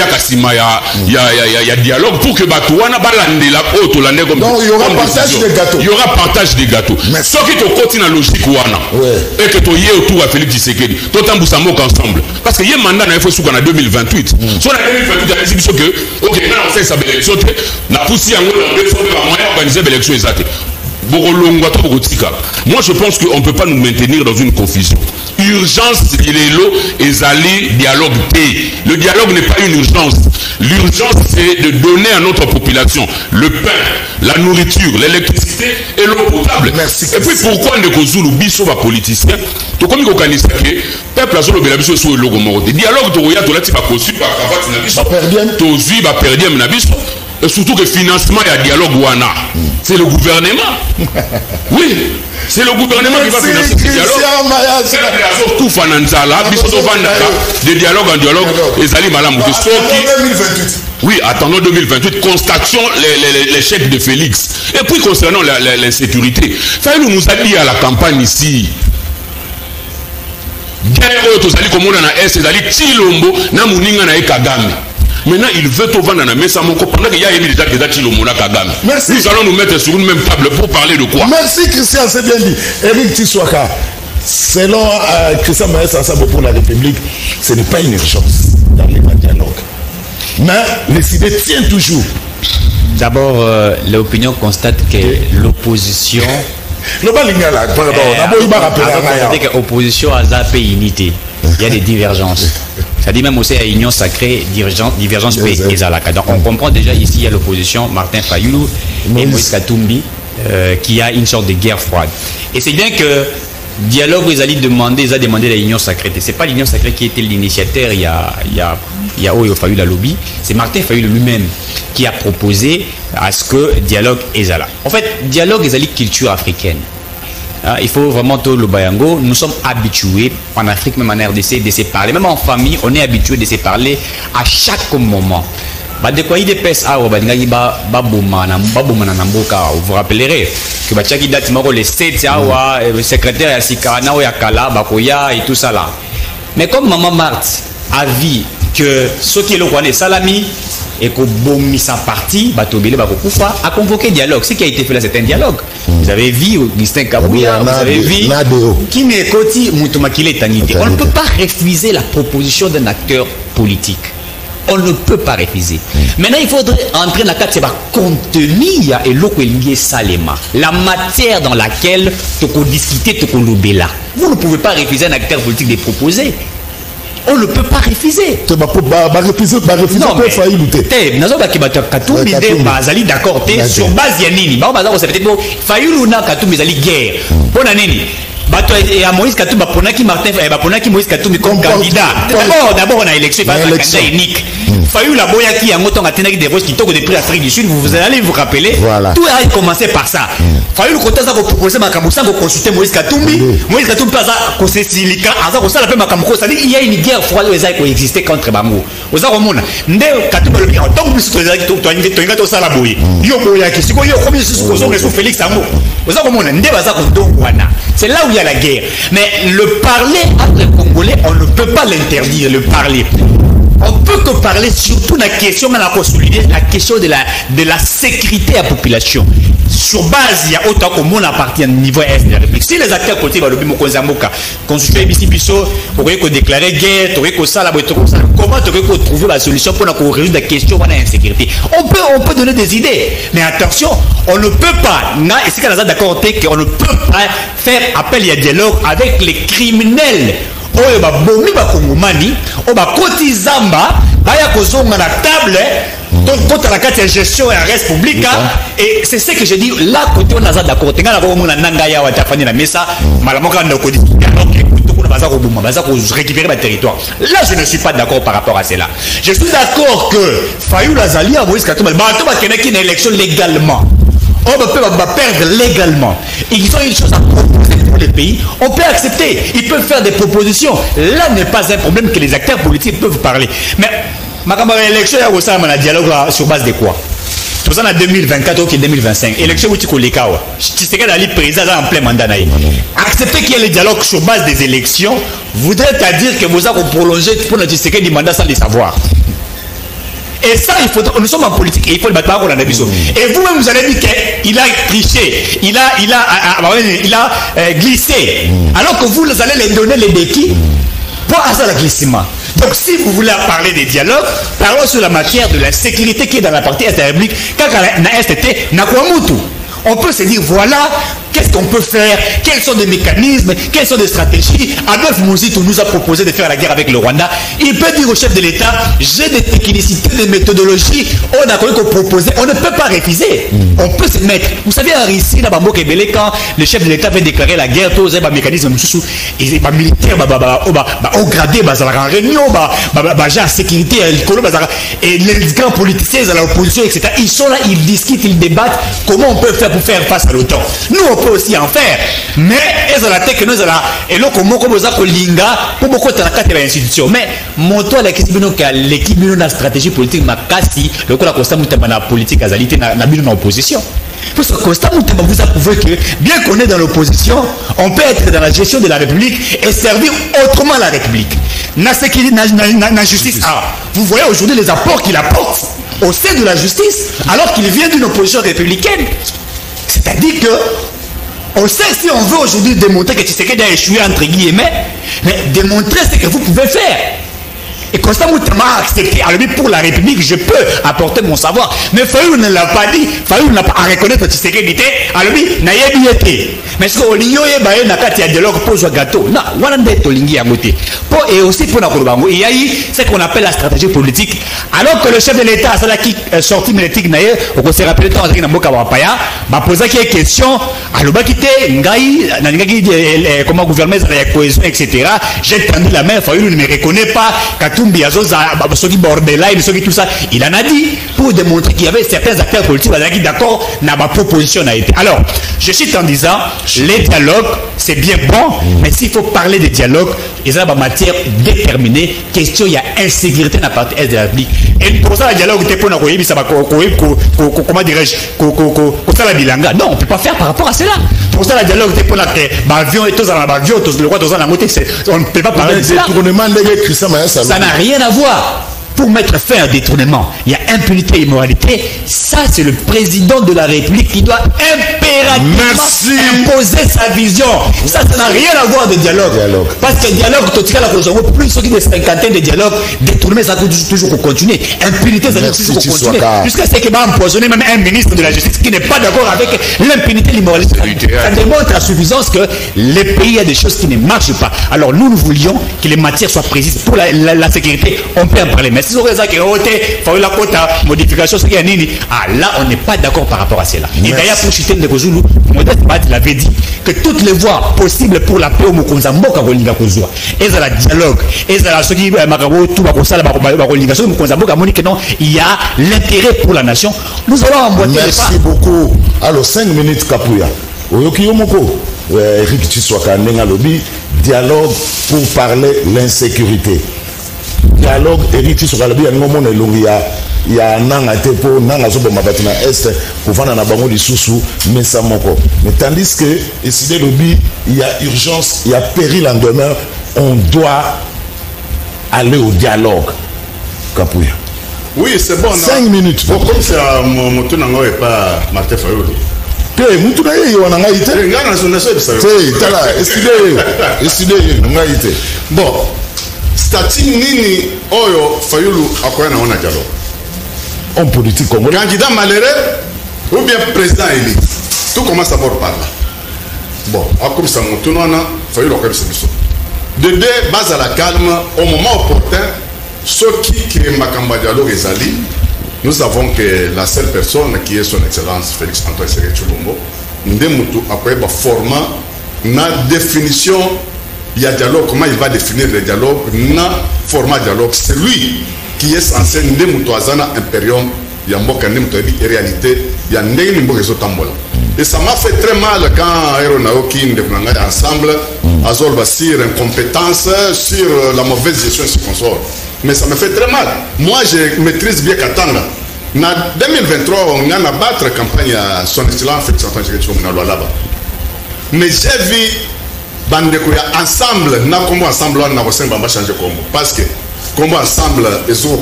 y a dialogue pour que Batouana balande la haute Hollandais comme donc il y aura partage des gâteaux. Il y aura partage des gâteaux. Sauf que tu continues la logique et que tu y es autour à Félix Tshisekedi. Tu t'embousses ensemble. Parce que il y a un mandat dans FSU en 2028. Si on a 2028, il y a des émissions que, ok, maintenant on sait ça, l'élection, on a poussé en moyen d'organiser l'élection exacte. Moi je pense qu'on ne peut pas nous maintenir dans une confusion. Urgence, il est l'eau et Zali, dialogue paix. Le dialogue n'est pas une urgence. L'urgence c'est de donner à notre population le pain, la nourriture, l'électricité et l'eau potable. Merci. Et puis pourquoi ne Kozulu biso va politicien? Tout comme il organise que peuple a solo belabiso sur le logo morote. Dialogue de Roya Tolati va conçu par Cravate Nabiso. Tozui va perdre Nabiso. Et surtout que financement et dialogue wana, c'est le gouvernement. Oui, c'est le gouvernement qui va financer ce dialogue. C'est tout fananzala, de dialogue en dialogue, et Zali Malamou. Oui, attendons 2028, constatons l'échec de Félix. Et puis concernant l'insécurité, Fayulu nous a dit à la campagne ici. Guerre Tozali comme on a S, Zali Tilombo, Namuninga na Kagame. Maintenant, il veut tout vendre dans la messe pendant qu'il y a déjà Chilomona Kagame. Merci. Nous allons nous mettre sur une même table pour parler de quoi? Merci Christian, c'est bien dit. Eric Tshisekedi, selon Christian Maës Assabo pour la République, ce n'est pas une urgence dans les dialogues. Mais les idées tiennent toujours. D'abord, l'opinion constate que l'opposition... L'opposition a zappé unité. Il y a des divergences. Ça dit même aussi à l'union sacrée, divergence paix et Zalaka. Donc on comprend déjà ici, il y a l'opposition, Martin Fayulu et Moïse Katumbi, qui a une sorte de guerre froide. Et c'est bien que dialogue, ils a demandé l'union sacrée. Ce n'est pas l'union sacrée qui était l'initiateur, il y a Oyo Fayulu lobby, c'est Martin Fayulu lui-même qui a proposé à ce que dialogue et Zala. En fait, dialogue et Zali culture africaine. Il faut vraiment tout le bayango. Nous sommes habitués en Afrique, même en RDC, de se parler. Même en famille, on est habitué de se parler à chaque moment. Vous vous rappellerez que le 7 le secrétaire Yasikana Yakala, Bakoya et tout ça là. Mais comme Maman Marthe a vu que ce qui est le roi des salami et que Bomi sa partie, a convoqué dialogue. Ce qui a été fait là, c'est un dialogue. Vous avez vu Augustin Kabouya, vous avez vu Kimekoti Moutomakile Tanité. On ne peut pas refuser la proposition d'un acteur politique. On ne peut pas refuser. Maintenant, il faudrait entrer dans la carte, c'est le contenu et l'eau salema. La matière dans laquelle tu peux discuter, tu peux l'obéir. Vous ne pouvez pas refuser un acteur politique de proposer. On ne peut pas refuser. Non, mais sur base de Nini. Fayulu na Katumbi zali guerre. Et à Moïse Katumbi, Moïse Katumbi comme candidat. D'abord, on a élection, il va être un candidat unique. Fayou la boya qui a monté en Athénée des voix qui tombent depuis l'Afrique du Sud, vous allez vous rappeler. Voilà. Tout a commencé par ça. Fayou le côté ça pour proposer ma camoussa pour consulter Moïse Katumbi. Moïse Katumbi pas ça qu'on s'est silica, ça la fait ma camoussa. Ça dit il y a une guerre froide qui existait contre Bango. Vous avez remonté. Ndé Katumbi le bien. Donc plus que les toi tu ça la boye. Yo boya qui si quoi yo comme si sous Félix Sango. Vous avez remonté. Ndé baza ko wana. C'est là où il y a la guerre. Mais le parler entre les Congolais, on ne peut pas l'interdire, le parler. On peut que parler surtout de la question, on a consolidé la question de la sécurité à la population. Sur base, il y a autant que monde appartient au niveau est de la République. Si les acteurs politiques vont le bien Mokonzamoka, consulter ici Bisso, on aurait déclarer guerre, on aurait ça, comment on aurait trouver la solution pour résoudre la question de l'insécurité. On peut donner des idées, mais attention, on ne peut pas, et c'est qu'on a d'accord qu'on ne peut pas faire appel à dialogue avec les criminels. Oyo ba bomi ba kongomani o ba koti zamba baya kozonga na table contre la carte de gestion et arrest public et c'est ce que je dis là côté on a d'accord tenga ko mona nanga ya wa tafani na mesa malamoka ndoko di donc tout le bazar obuma bazar ko récupérer le territoire. Là je ne suis pas d'accord par rapport à cela. Je suis d'accord que Fayou Lazali a Moïse Katumbi ba to ba kenaki une élection légalement. On peut perdre légalement. Ils ont une chose à proposer pour les pays. On peut accepter. Ils peuvent faire des propositions. Là n'est pas un problème que les acteurs politiques peuvent parler. Mais ma camarade élection, il y a un dialogue sur base de quoi? Tout ça en 2024 ou 2025. Élection où tu connais quoi? Tu sais qu'elle a le président en plein mandat. Accepter qu'il y ait le dialogue sur base des élections voudrait dire que vous avez prolongé pour le disséquer du mandat sans le savoir. Et ça, nous sommes en politique et il faut le battre par la nation. Et vous-même, vous allez dire qu'il a triché, il a glissé. Alors que vous allez les donner les béquilles pour à ça le glissement. Donc, si vous voulez parler des dialogues, parlons sur la matière de la sécurité qui est dans la partie est de la République. Quand la STT n'a quoi moutou. On peut se dire, voilà, qu'est-ce qu'on peut faire, quels sont les mécanismes, quelles sont les stratégies. Adolphe Mouzitou nous a proposé de faire la guerre avec le Rwanda. Il peut dire au chef de l'État, j'ai des technicités, des méthodologies, on a proposé, on ne peut pas refuser. On peut se mettre. Vous savez, en Russie, dans Bambo Kebele, quand le chef de l'État veut déclarer la guerre, tous les mécanismes et militaires, au gradé, en réunion, en sécurité, et les grands politiciens à l'opposition, etc. Ils sont là, ils discutent, ils débattent comment on peut faire pour faire face à l'OTAN. Nous, on peut aussi en faire, mais ils ont la tête que nous avons, et là, comment on peut linga pour beaucoup de la institution. Mais mon toit, l'équipe de la stratégie politique, ma casse, le coup, la constat, la politique, la qualité, la opposition. Parce que constat, vous a prouvé que, bien qu'on est dans l'opposition, on peut être dans la gestion de la République et servir autrement la République. La justice. Vous voyez aujourd'hui les apports qu'il apporte au sein de la justice, alors qu'il vient d'une opposition républicaine. C'est-à-dire que, on sait si on veut aujourd'hui démontrer que Tshisekedi a échoué entre guillemets, mais démontrer ce que vous pouvez faire. Et Constant Moutama a accepté. Alors, pour la République, je peux apporter mon savoir. Mais Fayou ne l'a pas dit. Fayou n'a pas à reconnaître que Tshisekedi était. Alors, n'a pas été. Mais ce qu'on a dit, il y a dialogue pour le gâteau. Non, on a dit à côté. Et aussi pour la Kouroubango, il y a eu ce qu'on appelle la stratégie politique. Alors que le chef de l'État, qui est sorti de l'éthique, on s'est rappelé tant que Namboka Wapaya, m'a posé une question. Alors, comment gouverner la cohésion, etc. J'ai tendu la main. Fayou ne me reconnaît pas. Katumbi, tout ça, il en a dit pour démontrer qu'il y avait certains acteurs politiques qui d'accord, n'a pas proposition n'a été. Alors, je cite en disant, les dialogues, c'est bien bon, mais s'il faut parler des dialogues, ils ont une matière déterminée, question, il y a insécurité dans la partie est de la République. Et pour ça, le dialogue, comment dirais-je, la bilanga. Non, on ne peut pas faire par rapport à cela. Pour ça, le dialogue, on ne peut pas parler de cela. Ça n'a rien à voir. Pour mettre fin à un détournement, il y a impunité et immoralité. Ça, c'est le président de la République qui doit impérativement imposer sa vision. Ça n'a rien à voir de dialogue. Parce que dialogue, plus de cinquantaine de dialogues, détournement, ça peut toujours continuer. Impunité, ça peut toujours continuer. Jusqu'à ce qu'il va empoisonner même un ministre de la Justice qui n'est pas d'accord avec l'impunité et l'immoralité. Ça démontre à suffisance que les pays, il y a des choses qui ne marchent pas. Alors nous voulions que les matières soient précises. Pour la sécurité, on peut en parler. Mais si on a la modification, là, on n'est pas d'accord par rapport à cela. Et d'ailleurs, pour chuter de Kozulu, Modeste Bat l'avait dit que toutes les voies possibles pour la paix au Mokonzamboka Rolinga Kozua. Et ça la dialogue, et ça la ce qui Makabo tout Bakosala Barolinga, ce Mokonzamboka Monique non, il y a l'intérêt pour la nation. Nous allons emboîter les pas. Merci beaucoup. Alors 5 minutes Kapuya. Oyoki Yomoko. Eric Tshisoaka Nenga Lobi, dialogue pour parler l'insécurité. Dialogue Eric Tshisoaka Lobi, il y a nanga tepo nanga sobo mabatina est kufana na bango lisusu mesa moko. Mais tandis que ici Lobi, il y a urgence, il y a péril en demeure, on doit aller au dialogue. Kapuya. Oui, c'est bon. 5 minutes. Bon, comme c'est mon tour et pas Martin Fayulu. Mutu na ye wana ngai te. Ngana sona so bisa. Tala, eside ngai te. Bon, statut nini oyo Fayulu akoya na ona dialogue. Homme politique congolais. Candidat malheureux ou bien président élu. Tout commence d'abord par là. Bon, comme ça mon tour na Fayulu akoya biso. De deux, base à la calme au moment opportun, ceux qui makamba dialogue ezali. Nous savons que la seule personne qui est son excellence Félix Antoine Tshisekedi Tshilombo, Ndemutu a format na définition il y a dialogue, comment il va définir le dialogue, na format dialogue, c'est lui qui est censé Ndemutu azana imperium, yamboka Ndemutu en réalité, il y a Ndenge Mboka Zotambola. Et ça m'a fait très mal quand Aéronaoki Ndekunanga ensemble, Azol sur incompétence, sur la mauvaise gestion de ce consort. Mais ça me fait très mal. Moi, je maîtrise bien Katanga. En 2023, on a battu la campagne à son excellence Félix Antoine Tshisekedi là-bas. Mais j'ai vu Bandeko ensemble, na comme ensemble, on a pas changé comme. Parce que comme ensemble, ils ont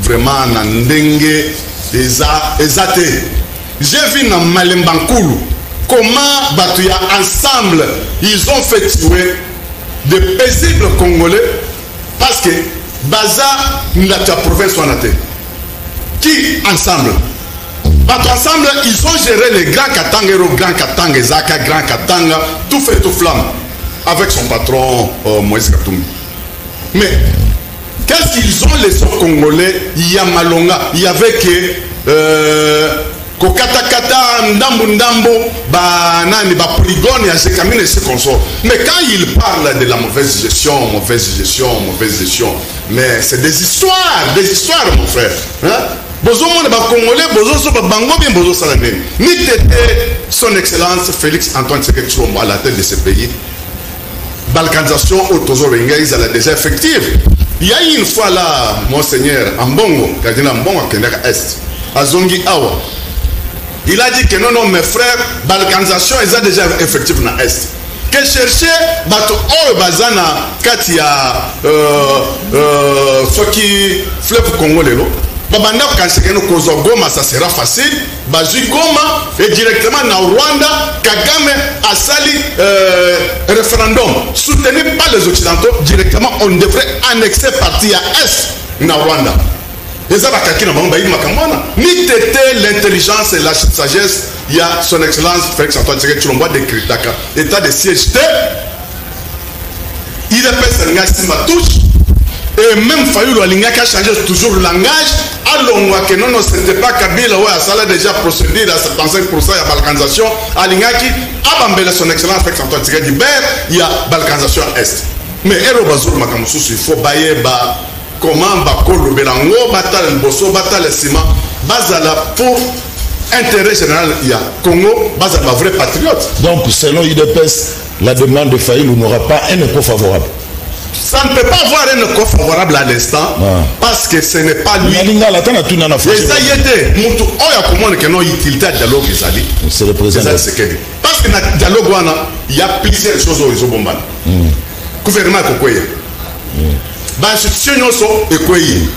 vraiment Nandenge, Ezate. J'ai vu dans Malembankulu comment Batuya ensemble, ils ont fait tuer de paisibles Congolais parce que Baza n'a pas province en athée. Qui ensemble? Ensemble, ils ont géré les grands Katanga, Zaka, Grand Katanga, tout fait tout flamme avec son patron Moïse Katumbi. Mais qu'est-ce qu'ils ont laissé aux Congolais? Il y a Malonga, il y avait que Kokatakata, Ndambo, Banani, Polygone, Yazekamine et ses consorts. Mais quand ils parlent de la mauvaise gestion, mais c'est des histoires, mon frère. Hein? Bozo monde ba Congolais, bozo so ba bango bien bozo salane. Ni tété son excellence Félix Antoine Tshisekedi Tshilombo à la tête de ce pays. Balkanisation au Tozo Renga, ils allaient déjà effective. Il y a eu une fois là, monseigneur Ambongo, cardinal Ambongo à Kendaka Est, à Zongi Awa. Il a dit que non, mes frères, balkanisation est déjà effective dans l'Est. Que chercher, bato oh bazana katia ce qui fleuve Congolais lo. Babanda quand c'est que Kozo Goma ça sera facile. Baji Goma et directement dans Rwanda, Kagame a sali référendum soutenu par les Occidentaux. Directement on devrait annexer partie à Est dans Rwanda. Ni tété l'intelligence et la sagesse, il y a son excellence Félix Antoine Tshisekedi Tshilombo de Kritaka, état de siège. Il appelle ça touche et même Fayulu Alinga qui a changé toujours le langage. Alors que non, c'était pas Kabila, ouais, ça a déjà procédé à 75% de la balkanisation. Alinga qui a bambé son excellence Félix Antoine Tshisekedi il y a balkanisation Est. Mais Ero Bazour Makamusu, il faut bailler bas. Comment Bakolo Belango, Batal Bosso, Batal Sima, Bazala pour intérêt général, il y a Congo, Bazala vrai patriote. Donc, selon IDPS, la demande de Fayulu n'aura pas un écho favorable. Ça ne peut pas avoir un écho favorable à l'instant, parce que ce n'est pas lui. C'est le président. Parce que dans le dialogue, il y a plusieurs choses au Bomban. Gouvernement Kokoye. L'institution est Kokoye.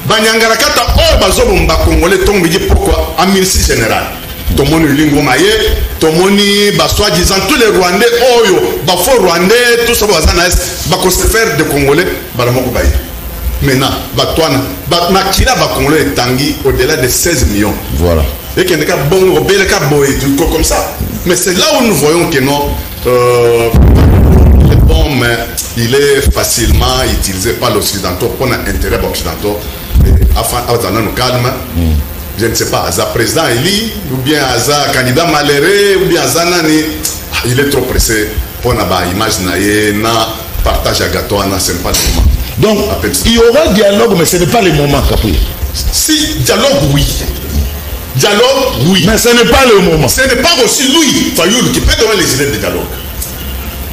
Banyangarakata, oh, bazobomba Congolais, tombe pourquoi en ministre général. Tomoni Lingo Maye, Tomoni, soi-disant tous les Rwandais, Oyo, Bafo Rwandais, tout ça, va se faire de Congolais, Balamoko Baye. Maintenant, Batouana, Makila Congolais est tangi au-delà de 16 millions. Voilà. Et qu'il n'y a pas bon, comme ça. Mais c'est là où nous voyons que non, le bon, mais il est facilement utilisé par l'Occidentaux pour un intérêt occidental. Afin de nous calmer. je ne sais pas, Aza président Eli, ou bien Aza candidat malheureux, ou bien Aza Nani, il est trop pressé pour imaginer na partage à gâteau, c'est pas le moment. Donc, il y aura dialogue, mais ce n'est pas le moment, Kapouya. Si, dialogue, oui. Dialogue, oui. Mais ce n'est pas le moment. Ce n'est pas aussi lui, Fayoulou, qui peut donner les idées de dialogue.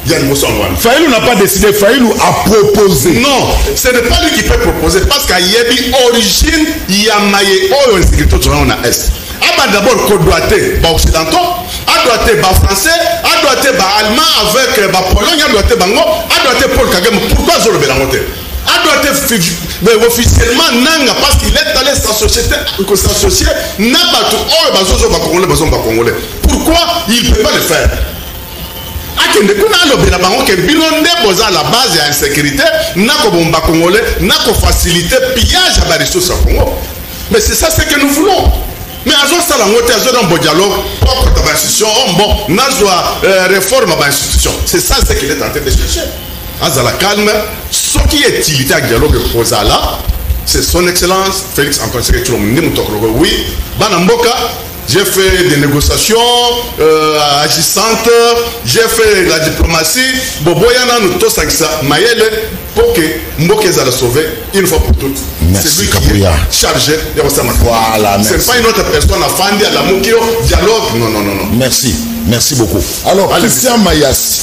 Fayoulou n'a pas décidé, Fayoulou a proposé. Non, ce n'est pas lui qui peut proposer, parce qu'il y a une origine, il y a maillé, oh, une sécurité sur un est. Ah, d'abord, qu'on doit être occidentaux, à doit être français, à doit être allemand avec Pologne, à doit être Bango, à doit être Paul Kagame. Pourquoi Zolo Bélamote? À doit être officiellement Nanga, parce qu'il est allé s'associer, n'a pas tout, oh, Congolais. Pourquoi il ne peut pas le faire? Akende kuna alobela bango ke bino nde boza la base ya insécurité nako bomba congolais nako faciliter pillage à la ressource à Congo. Mais c'est ça ce que nous voulons. Mais azo sala ngote azo dans bon dialogue pour que ta institution bon nazwa réforme à institution. C'est ça ce qu'il est en train de chercher. Azala calme, ce qui est utilité à dialogue posé là, c'est son excellence Félix Antoine Tshisekedi Tshilombo. Oui, Banamboka. J'ai fait des négociations agissantes, j'ai fait la diplomatie. Boboyana nous tous avec ça. Mayele pour que Mboké la sauver une fois pour toutes. C'est lui qui est chargé de Osama. Voilà, merci. C'est pas une autre personne à Fandi, à la Moukio, dialogue. Non. Merci beaucoup. Alors, Christian Mayassi,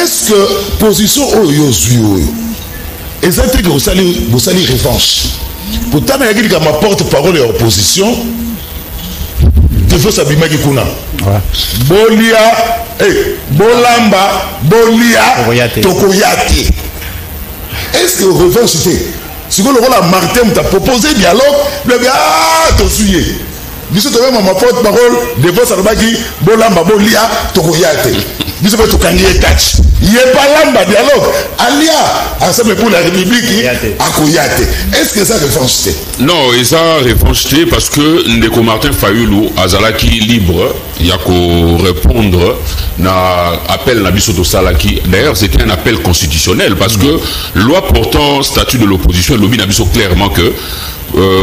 est-ce que position Oyozuyo, exactement que vous allez revanche. Pourtant, il y a quelqu'un qui ma porte-parole de l'opposition. Defo Sabimaki Kuna. Bolia, Bolamba, Bolia, Tokoyate. Est-ce que revanche si vous le Martin t'a proposé dialogue, le gars, t'as suivi. Biso to ma porte-parole Defo Sabimaki, Bolamba, Bolia, Tokoyate. Biso to kangiye catch. Il n'y a pas lamba dialogue. Alia, ensemble pour la République, à Koyate. Est-ce que ça revanche? Non, et ça revanche parce que Ndeko Martin Fayoulou, Azalaki libre, il y a qu'à répondre à l'appel Nabisoto Salaki. D'ailleurs, c'était un appel constitutionnel parce que loi portant statut de l'opposition, le lobby Nabiso clairement que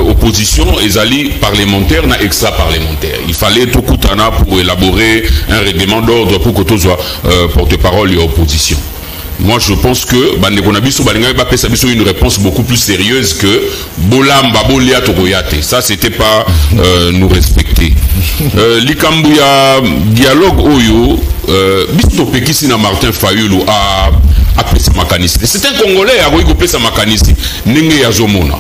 opposition et ali parlementaire na extra parlementaire. Il fallait tout coutana pour élaborer un règlement d'ordre pour que tout soit porte-parole et opposition. Moi je pense que une réponse beaucoup plus sérieuse que Bolamba Bolia Tokoyate. Ça c'était pas nous respecter. Likambuya dialogue oyo biso pekisi na Martin Fayoulou a pesa makanisi. C'est un Congolais a goïgo pesa makanisi nenge ya zomona.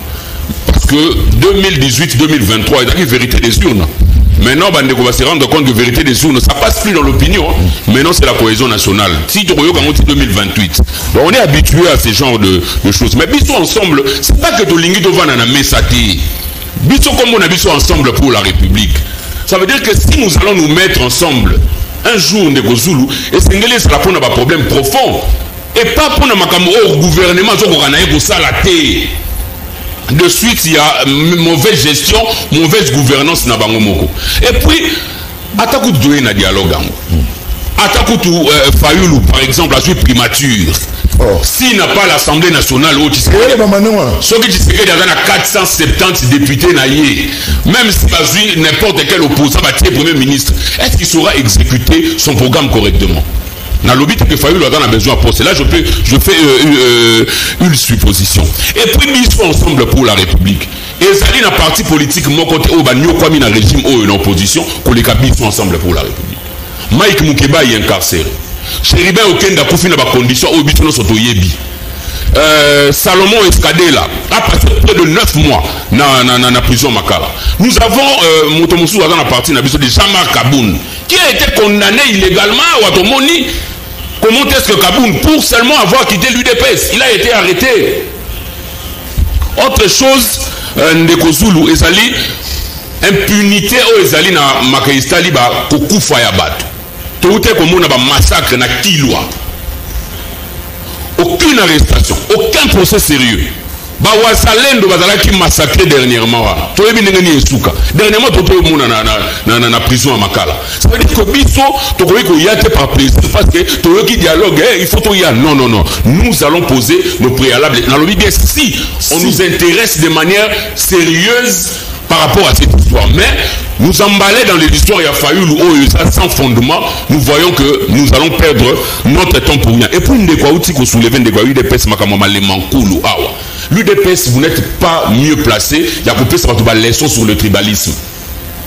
Parce que 2018-2023 il y a une vérité des urnes. Maintenant, on va se rendre compte que la vérité des urnes, ça passe plus dans l'opinion. Maintenant, c'est la cohésion nationale. Si tu regardes en 2028, on est habitué à ce genre de choses. Mais bisous ensemble, c'est pas que Tolingi Tovana na Messati. Bisous comme on a bisous ensemble pour la République. Ça veut dire que si nous allons nous mettre ensemble un jour, Ndeko-Zulu, et Sengele, ça va prendre un problème profond. Et pas pour un gouvernement, de suite, il y a mauvaise gestion, mauvaise gouvernance na bango moko. Et puis, atakou doué na dialogue. Atakou Fayoulou, par exemple, a suite primature. S'il n'a pas l'Assemblée nationale, ce qui dit qu'il y a 470 députés naïe, même si n'importe quel opposant va tirer premier ministre, est-ce qu'il saura exécuter son programme correctement? Dans le but que Fayoulou a besoin de poste. Là, je fais une supposition. Et puis, ils sont ensemble pour la République. Et ça dit, la parti politique, mon côté, au banio, comme il a un régime ou une opposition, que les cabines sont ensemble pour la République. Mike Moukeba est incarcéré. Chéribin Okenda Koufi n'a pas condition, au but de notre yebi. Salomon Escadela a passé près de 9 mois dans la prison Makala. Nous avons Motomoussou dans la partie de Jean-Marc Kaboun qui a été condamné illégalement à Watomoni. Comment est-ce que Kaboun, pour seulement avoir quitté l'UDPS, il a été arrêté? Autre chose, Ndeko Zulu, Ezali, impunité au Ezali na Makaïstali ba Kokufa ya Bato. Tout est comme on a un massacre na Kilwa. Aucune arrestation, aucun procès sérieux. Bawazalendo bazala qui massacré dernièrement. Dernièrement, tout le monde dans la prison à Makala. Ça veut dire que biso, tu y a par plaisir parce que tu qui dialogue, il faut tout y aller. Non. Nous allons poser nos préalables. Dans le bien, si on nous intéresse de manière sérieuse par rapport à cette histoire. Mais nous emballer dans l'histoire, il a fallu sans fondement, nous voyons que nous allons perdre notre temps pour rien. Et pour nous soulever l'UDPS, l'UDPS, vous n'êtes pas mieux placé, il y a coupé sa leçon sur le tribalisme.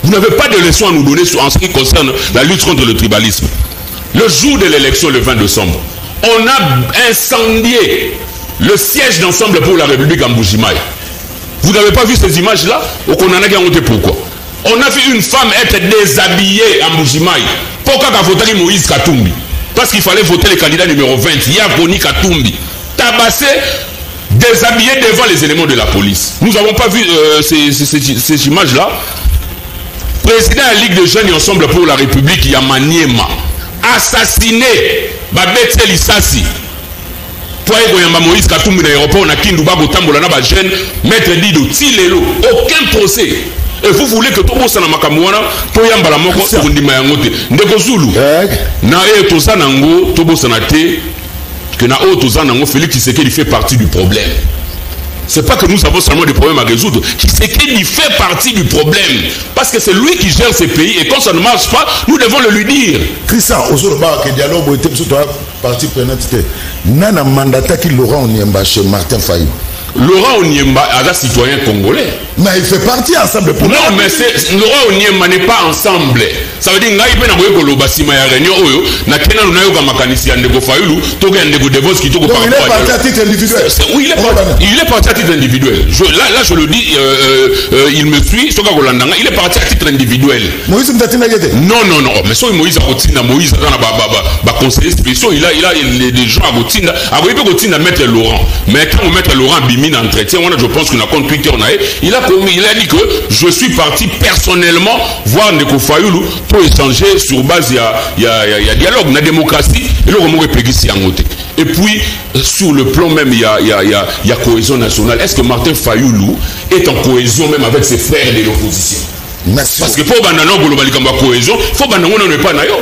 Vous n'avez pas de leçon à nous donner en ce qui concerne la lutte contre le tribalisme. Le jour de l'élection, le 20 décembre, on a incendié le siège d'Ensemble pour la République en Mbujimayi. Vous n'avez pas vu ces images-là? Pourquoi? On a vu une femme être déshabillée en Mbujimayi. Pourquoi qu'a voté Moïse Katumbi? Parce qu'il fallait voter le candidat numéro 20, Yaboni Katumbi. Tabassé, déshabillé devant les éléments de la police. Nous n'avons pas vu ces images-là. Président de la Ligue des Jeunes et Ensemble pour la République, Yamaniema, assassiné, Babetse Lissassi. Moïse Katumbi dans l'aéroport, on a Kinduba Gotambola na ba jeune, maître Dido, Tilelo, aucun procès. Et vous voulez que tout le monde soit dans Makamouana, tout le monde soit dans Makamouana, Ndeko Zulu, na Toza Nango, tout le monde soit dans que na Toza Nango, Félix Tshisekedi fait partie du problème. C'est pas que nous avons seulement des problèmes à résoudre. Tshisekedi fait partie du problème. Parce que c'est lui qui gère ces pays. Et quand ça ne marche pas, nous devons le lui dire. Christian, aujourd'hui, le dialogue était parti prenante. Nana mandata qui Laurent Onyemba chez Martin Fayou. Laurent Onyemba est un citoyen congolais. Mais il fait partie ensemble pour non, mais Laurent Onyemba n'est pas ensemble. Ça veut dire qu'il y a une réunion il est parti à titre individuel. Oui, il est parti à titre individuel. Là, je le dis, il me suit. Il est parti à titre individuel. Moïse non. Mais si Moïse a conseiller spécial, il a des gens à Gotinda. Il a mettre Laurent. Mais quand on met Laurent Bimi dans l'entretien, je pense qu'on a compte Twitter, il a dit que je suis parti personnellement voir Ndeko Fayulu pour échanger sur base, il y a dialogue, la démocratie, et puis sur le plan même, il y a cohésion nationale. Est-ce que Martin Fayulu est en cohésion même avec ses frères de l'opposition? Parce que pour Banano Global cohésion, il faut Banano ne pas naïo.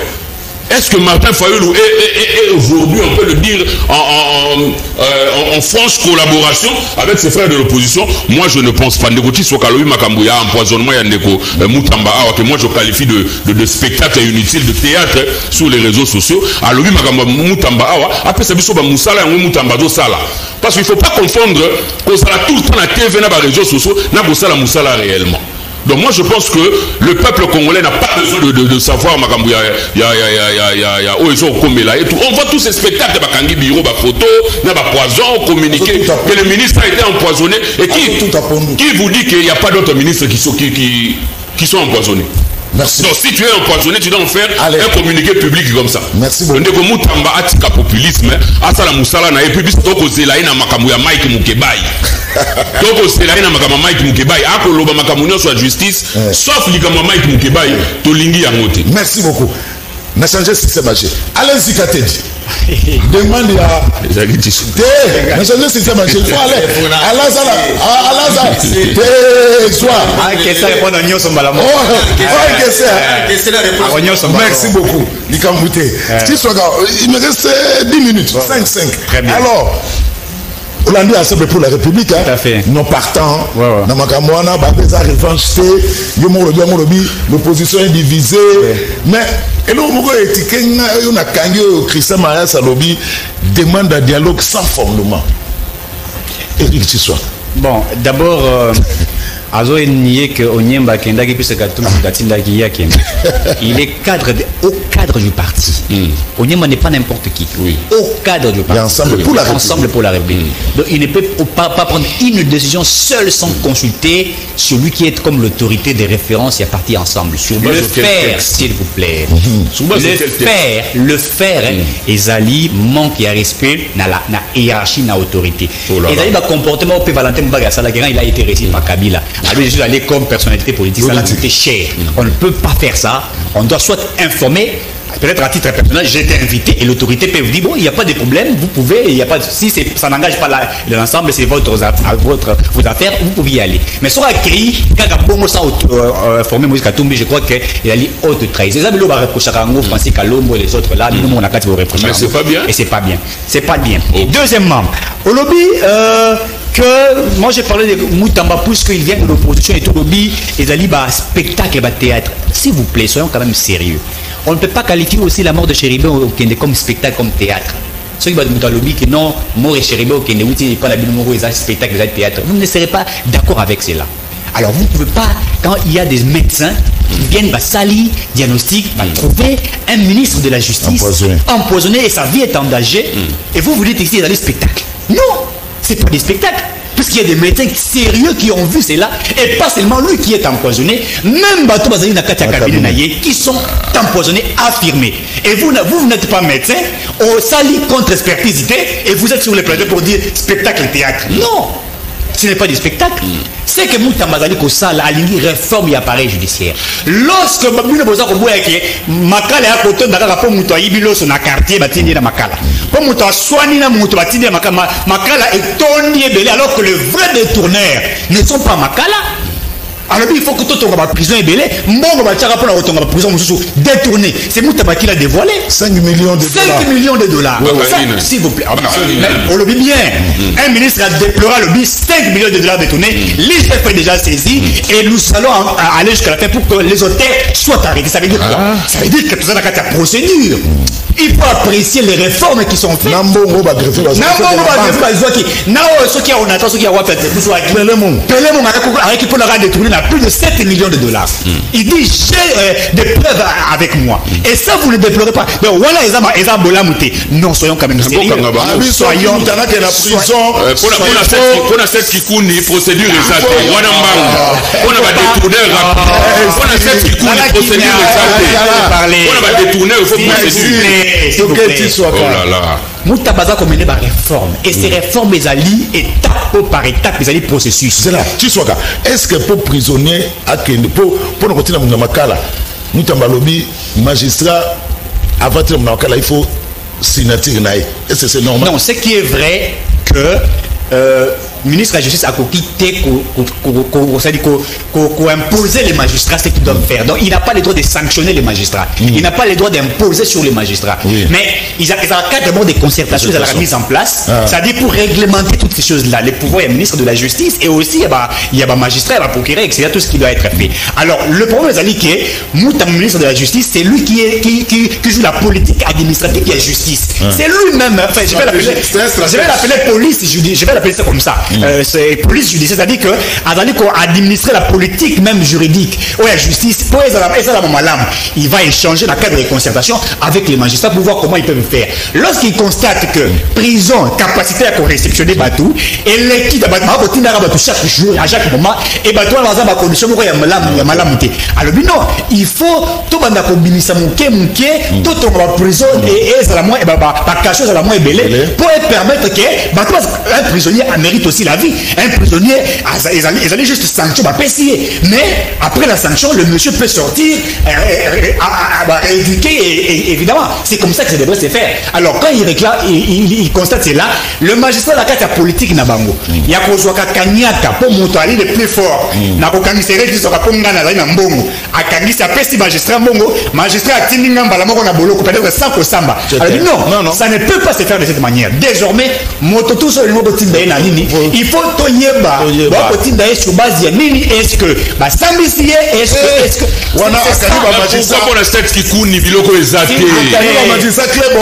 Est-ce que Martin Fayulu est aujourd'hui, on peut le dire, en franche collaboration avec ses frères de l'opposition? Moi, je ne pense pas. Ndekoti Sokaloui Makambouya, empoisonnement, Yandeko Moutamba, que moi je qualifie de spectacle inutile, de théâtre sur les réseaux sociaux. Alors, Moutamba, après ça, il Moussala et Moutamba Sala. Parce qu'il ne faut pas confondre qu'on sera tout le temps à TV, dans les réseaux sociaux, n'a Moussala réellement. Donc moi je pense que le peuple congolais n'a pas besoin de savoir Makambouya, on voit tous ces spectacles, Bakangi Biro, photo, poison, communiqué, que le ministre a été empoisonné. Et qui vous dit qu'il n'y a pas d'autres ministres qui sont empoisonnés? Merci. Donc si tu es empoisonné, tu dois en faire un communiqué public comme ça. Merci beaucoup. Ndeko Moutamba atika populisme, asala musala na epi biso toko zela ina makamu ya Mike Mukebai. Toko zela ina makamu Mike Mukebai, ako loba makamu nyonso ya justice, sauf likama Mike Mukebai, to lingi ya ngote. Merci beaucoup. Na changer système âgé. Alain Zikatedi. Demande à na changer système âgé. Il faut aller. Merci beaucoup. Il me reste 10 minutes. 5. Alors, Hollande Assemblée pour la République, nos partants, l'opposition est divisée, mais Christian Maria Salobi demande un dialogue sans fondement. Éric Tshisekedi. Bon, d'abord, Azo est nié que Onyemba Kenda qui puisse il est au cadre du parti. Onyemba n'est pas n'importe qui. Oui. Au cadre du parti. Ensemble pour la République. Donc il ne peut pas prendre une décision seule sans consulter celui qui est comme l'autorité de référence et à partir ensemble. Sur le faire, s'il vous plaît. Le faire, Ezali manque de respect dans la hiérarchie, dans l'autorité. Ezali va comportement au Valentin Bagasala, il a été récité par Kabila. Alors je suis allé comme personnalité politique, ça l'a coûté cher. On ne peut pas faire ça. On doit soit informer. Peut-être à titre personnel, j'ai été invité et l'autorité peut vous dire bon, il n'y a pas de problème, vous pouvez, il y a pas de, si ça n'engage pas l'ensemble, c'est vos affaires, vous pouvez y aller. Mais sur la cri, quand on ça formé Moïse Katumbi, je crois qu'il a dit haute trahison. Les amis là reprochent à Rango, Francis Kalombo et les autres là, nous on a quatre reprocher. Mais c'est pas bien. Et c'est pas bien. C'est pas bien. Deuxièmement, au lobby que moi j'ai parlé de Moutamba puisqu'il vient de l'opposition et tout lobby et Zali spectacle et théâtre. S'il vous plaît, soyons quand même sérieux. On ne peut pas qualifier aussi la mort de Chéribé Okende comme spectacle, comme théâtre. Ceux qui vont dire lobby que non, mort et Chéribé Okende, quand la Moro est un spectacle, et théâtre. Vous ne serez pas d'accord avec cela. Alors vous ne pouvez pas, quand il y a des médecins qui viennent sali, diagnostic, trouver un ministre de la justice empoisonné et sa vie est en danger, et vous dites ici dans les spectacles. Non, c'est pas des spectacles. Puisqu'il y a des médecins sérieux qui ont vu cela, et pas seulement lui qui est empoisonné, même Bato Bazali Nakatia Kabine Naye qui sont empoisonnés, affirmés. Et vous n'êtes pas médecin, au sali contre-expertise, et vous êtes sur le plateau pour dire spectacle théâtre. Non, ce n'est pas des spectacles. C'est que Moutambazali Kosala a une réforme et appareil judiciaire. Lorsque Babino Boza Koboya qui Makala a koto ndaka po muto ayibilo so na quartier batindi na Makala. Po muto aswani na muto batindi na Makala. Makala est tourné belé alors que les vrais détourneurs ne sont pas Makala. Alors il faut que tout ton prison est belé. Mbongo batchaka pour la retomber prison mususu détourné. C'est Moutamba qui l'a dévoilé. 5 millions de dollars. 5 millions de dollars. S'il vous plaît. On le dit bien. Un ministre a déploré le but 5 millions de dollars détournés. L'IGF est déjà saisi et nous allons aller jusqu'à la fin pour que les auteurs soient arrêtés. Ça veut dire quoi? Ça veut dire que tout ça n'a qu'à ta procédure. Il faut apprécier les réformes qui sont faites. Nambongo va greffer la plus de 7 millions de dollars. Il dit j'ai des preuves avec moi. Et ça vous ne déplorez pas. Donc voilà ils ont bolamouté. Non, soyons quand même sérieux. Soyons dans la prison. Pour la cette kikouni procédure exaltée. Wana mbanga. On va détourner rapidement. Pour la cette kikouni procédure exaltée. On va détourner il faut procédure. Oh là là. Moutabaza comme une réforme. Et ces réformes, ils allient étape par étape, ils allient processus. C'est là. Est-ce que pour prisonnier, pour nous continuer à Makala, Moutamba lobby, magistrat, avant de Makala, il faut signature. Est-ce que c'est normal? Non, ce qui est vrai que ministre de la Justice a quitté imposer les magistrats ce qu'ils doivent faire. Donc il n'a pas le droit de sanctionner les magistrats. Il n'a pas le droit d'imposer sur les magistrats. Mais il y a 4 mois de concertation de la mise en place. C'est-à-dire pour réglementer toutes ces choses-là. Le pouvoir, il y a le ministre de la Justice et aussi il y a un magistrat, il y a un procureur, etc. Tout ce qui doit être fait. Alors le problème, c'est que Moutam, ministre de la Justice, c'est lui qui joue la politique administrative de la justice. C'est lui-même. Enfin, je vais l'appeler police. Je vais l'appeler ça comme ça. C'est police judiciaire, c'est-à-dire que administrer la politique même juridique ou la justice pour il va échanger dans le cadre de concertation avec les magistrats pour voir comment ils peuvent faire. Lorsqu'ils constatent que prison capacité à réceptionner Batou et l'équipe de Batou chaque jour à chaque moment et Batou dans ma condition alors non, il faut tout banda kombinisa muke tout en prison et ça la moins pas cacher ça la moins belé pour permettre que Batou un prisonnier mérite aussi la vie. Un prisonnier, ils allaient juste sanctionner, mais après la sanction, le monsieur peut sortir, éduquer, et évidemment, c'est comme ça que ça devrait se faire. Alors, quand il réclame, il constate cela, le magistrat, la carte politique n'a pas mot. Il y a qu'on soit Kanyaka, pour monter le plus fort, n'a pas qu'un serré qui sera pour Ngana, là, Mbongo. À Kangis, à Pesti, magistrat Mbongo, magistrat à Tiningamba, la mort, on a bolo, peut-être sans Kosamba. Alors, non, ça ne peut pas se faire de cette manière. Désormais, Mototou sur le mot de Timbaïna, il faut toyeba bakotinda sur base ya nini est-ce que basambisi est-ce que wana akaliba magistrat pour la tête qui coule ni biloko ezate akaliba magistrat club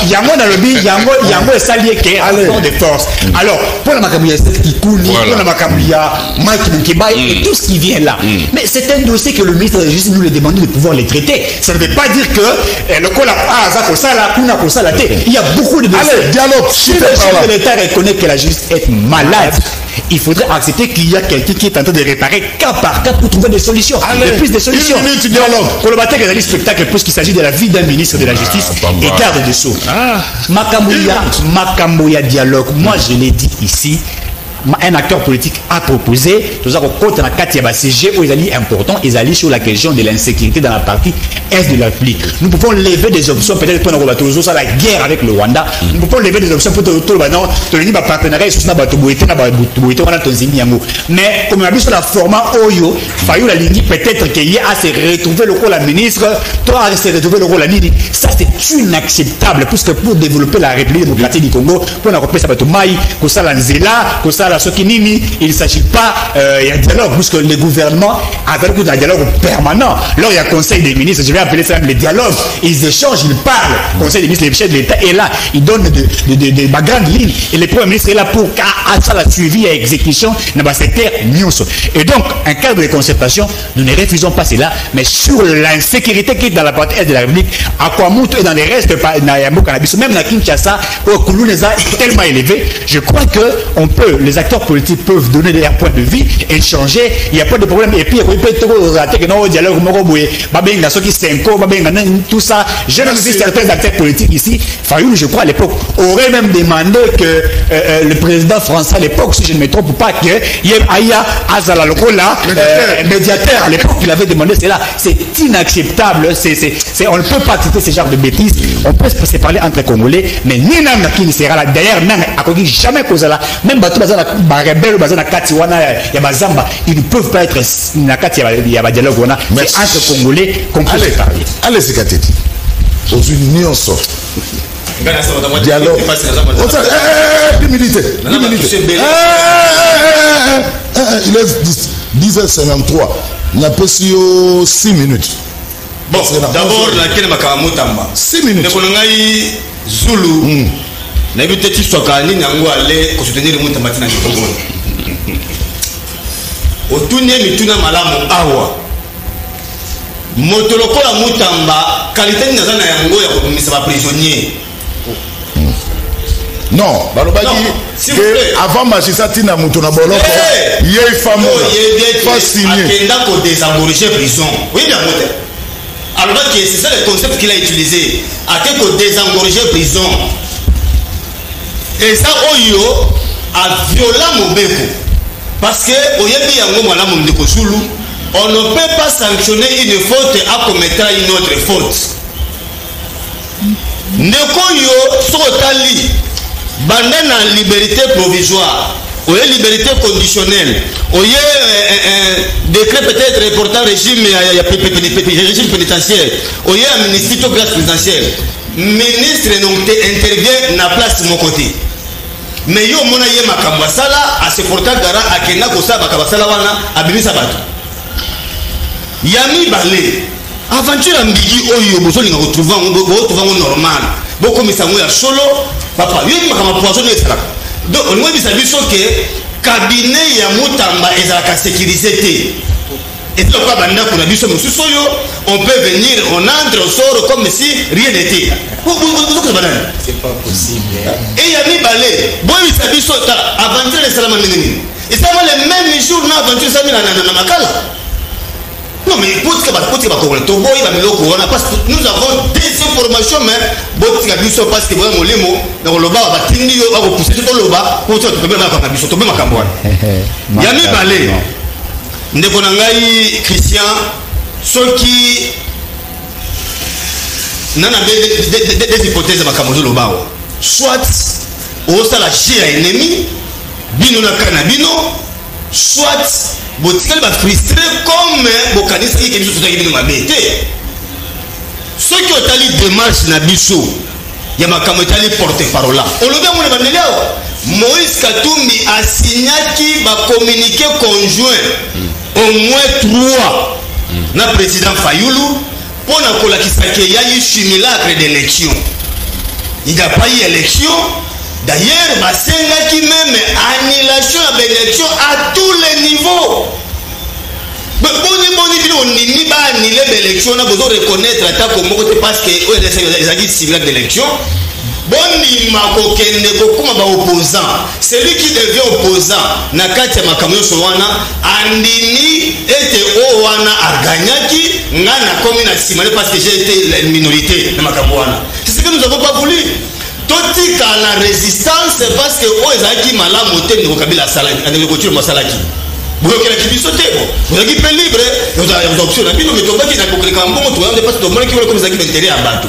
yango na lobby yango esalié que rapport de force. Alors pour la makambo ya tête qui coule pour la makambo ya Mike Mukeba et tout ce qui vient là, mais c'est un dossier que le ministre de la Justice nous le demande de pouvoir les traiter. Ça ne veut pas dire que le cola azako sala kuna ko sala té. Il y a beaucoup de dossiers. Allez, dialogue. Si le chef de l'État reconnaît que la justice est malade, il faudrait accepter qu'il y a quelqu'un qui est en train de réparer cas par cas pour trouver des solutions. Des pistes de solutions. Pour le matin, il y a des spectacles puisqu'il s'agit de la vie d'un ministre de la Justice et garde des Sceaux. Makamboya dialogue. Moi, je l'ai dit ici. Un acteur politique a proposé, tout ça, quand on a 4 CG où ils allaient important, ils allaient sur la question de l'insécurité dans la partie est de la République. Nous pouvons lever des options, peut-être pour nous la guerre avec le Rwanda. Nous pouvons lever des options pour tout le partenariat sur mais comme on a vu sur la format Oyo, Fayou la ligne, peut-être qu'il y a à se retrouver le rôle la ministre, toi à se retrouver le rôle la Nini. Ça c'est inacceptable, puisque pour développer la République démocratique du Congo, pour nous repérer ça, Maï, Kosala Nzela, Kosala Kosala Sokinini, il ne s'agit pas il y a un dialogue, puisque le gouvernement a un dialogue permanent. Lors il y a conseil des ministres, je vais appeler ça les dialogues, ils échangent, ils parlent. Conseil des ministres, les chefs de l'État est là, ils donnent de grandes lignes. Et le Premier ministre est là pour ça la suivi et exécution dans le secteur Nyonso. Et donc, un cadre de concertation, nous ne refusons pas cela, mais sur l'insécurité qui est dans la partie est de la République, à Kwamutu et dans les restes, même à Kinshasa, où Kouloun est tellement élevé, je crois que les acteurs politiques peuvent donner leur point de vue, échanger, il n'y a pas de problème. Et puis, il peut être dialogue, tout ça. J'ai même vu certains acteurs politiques ici, Fayoulou, je crois, à l'époque, aurait même demandé que le président français à l'époque, si je ne me trompe pas, que Aya Azala Lokola, médiateur à l'époque, il avait demandé cela. C'est inacceptable. On ne peut pas accepter ce genre de bêtises. On peut se parler entre Congolais, mais ni Nam qui ne sera là. D'ailleurs, Nam a jamais causé là. Même Batou Bazana Rebelle, Bazana Katiwana, Yabazamba, ils ne peuvent pas être Nakati Yabadialogue. C'est entre Congolais qu'on peut se parler. Allez, c'est Kateti. Aux unions sortent. Dialogue. 10 minutes. Il est 10h53. On a passé 6 minutes. Bon, d'abord, la Makamutamba. 6 minutes. Zulu. Na bitu teti swakani nango ale ko soutenir Mutamba tina Kongo. Otunye mituna malamu awa. Motoloko la Mutamba qualité na zana yango ya ko ba prisonnier. Non, balobaki avant magistrat tina Mutuna Boloko, yé famo. Pas signé. Akenda ko désengorger prison. Oui bien moté. Alors que c'est ça le concept qu'il a utilisé. Akenda ko désengorger prison. Et ça, Oyo a violé Mobeko. Parce que, on ne peut pas sanctionner une faute à commettre une autre faute. Nekoyo, Sotali, Bandana liberté provisoire, ou liberté conditionnelle, ou décret peut-être portant régime pénitentiaire, ou amnistie ou grâce présidentielle. Ministre intervient na place de mon côté. Mais yo mona ye makambo sala a se porta gara akena ko sa makambo sala wana abimisa bato. Yami balé. Aventure ambigi oyo bozoli nga retrouver on normal. Boko misango ya solo papa yo makambo poison etala. Donc on dit ça biso que cabinet ya Mutamba ezalaka sécurisé. Et donc, on peut venir, on entre, on sort comme si rien n'était. C'est pas possible. Et il y a mis balai. Bon, il s'est dit, aventure les salamans. Et ça va le même jour, on a aventure ça, na makala. Non, mais nous avons des informations, mais parce que vous avez le loba, vous pousser tout le loba, pour il y a mis balai. Ndeko nangai Christian soki nana des hypothèses makamozo lobao soit au sala chia ennemi bino na kanabino soit botikali ba frustré comme bokanisa ki biso totaki bino mabete ceux qui ont tali démarche na biso ya makamo tali porte parole là on le veut mon bandeliao Moïse Katumbi a signé qui va communiquer conjoint au moins 3 na président Fayoulou pour na kolakisa que y a eu simulacre d'élection. Il n'y a pas eu élection. D'ailleurs, Basenga qui même annulation de l'élection à tous les niveaux. On n'y va annuler l'élection, on a besoin de reconnaître l'attaque au Mokote parce que les a dit simulacre d'élection. Celui qui devient opposant na kati ya makamyo sowana andini ete owana aganyaki ngana komi na simane parce que j'ai été la minorité na makamwana. C'est ce que nous n'avons pas voulu. Totika la résistance parce que oezaki malamu te ndiko kabila sala ndiko kochiro masalaki. Boyoke la kibisote bo. Boyoki pe libre, vous avez option na bino mais tobaki na kokreka mbongo to yande parce que tomona ki comme zaki intérêt à bato.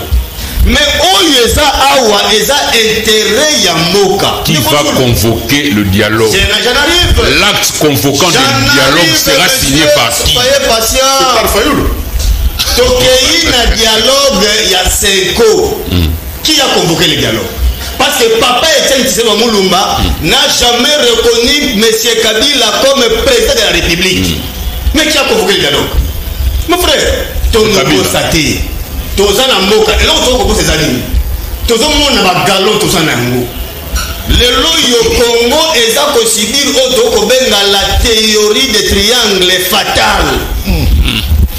Mais oyo eza awa eza intérêt ya moka. Qui va convoquer le dialogue? L'acte convoquant le dialogue sera signé par qui? Soyez patient. Par Fayoulou. Tokei na dialogue ya Senko. Qui a convoqué le dialogue? Parce que papa Etienne Tshisekedi Moulumba n'a jamais reconnu M. Kabila comme président de la République. Mais qui a convoqué le dialogue? Mon frère, ton nouveau saté, ton Zanamboka, et là on trouve ces animaux. Ton monde n'a pas galop, ton Zanambo. Le loyo Congo est à subir auto la théorie des triangles fatales.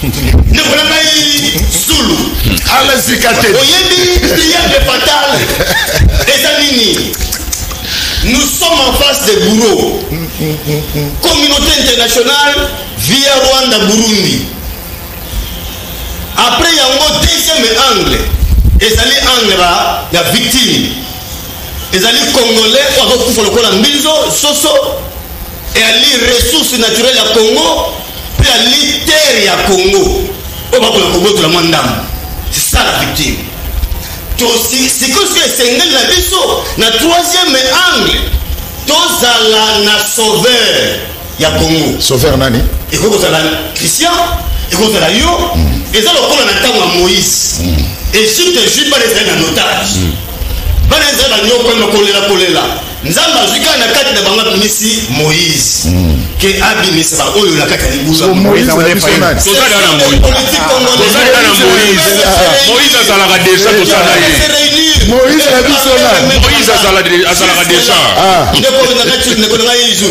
Ne voilà pas Zulu. Allez-y, Katé. Oyebi triangle fatal. Ezalini. Nous sommes en face des bourreaux. Communauté internationale via Rwanda, Burundi. Après, il y a un deuxième angle. Ezali angle la victime. Ezali congolais, on va faire le Mbizo, Soso, et ali ressources naturelles à Congo, puis ali terre à Congo. On va pour le Congo, tout le monde. C'est ça la victime. C'est que c'est la biso, na troisième angle, tous à la sauveur ya Congo. Sauveur nani? Et quand on a Christian, et quand on a Yo, et ça le on a tant à Moïse. Et si tu es pas les en otage. Baneza ba nyoko na kolela. Nzamba zika na kati na banga misi Moïse. Que abimisa ba oyo na kati na buza. Moïse on est pas. Toza na Moïse. Toza na Moïse. Moïse azalaka déjà toza na ye. Moïse na biso na. Moïse azalaka déjà. Ne ko na kati ne ko na yezu.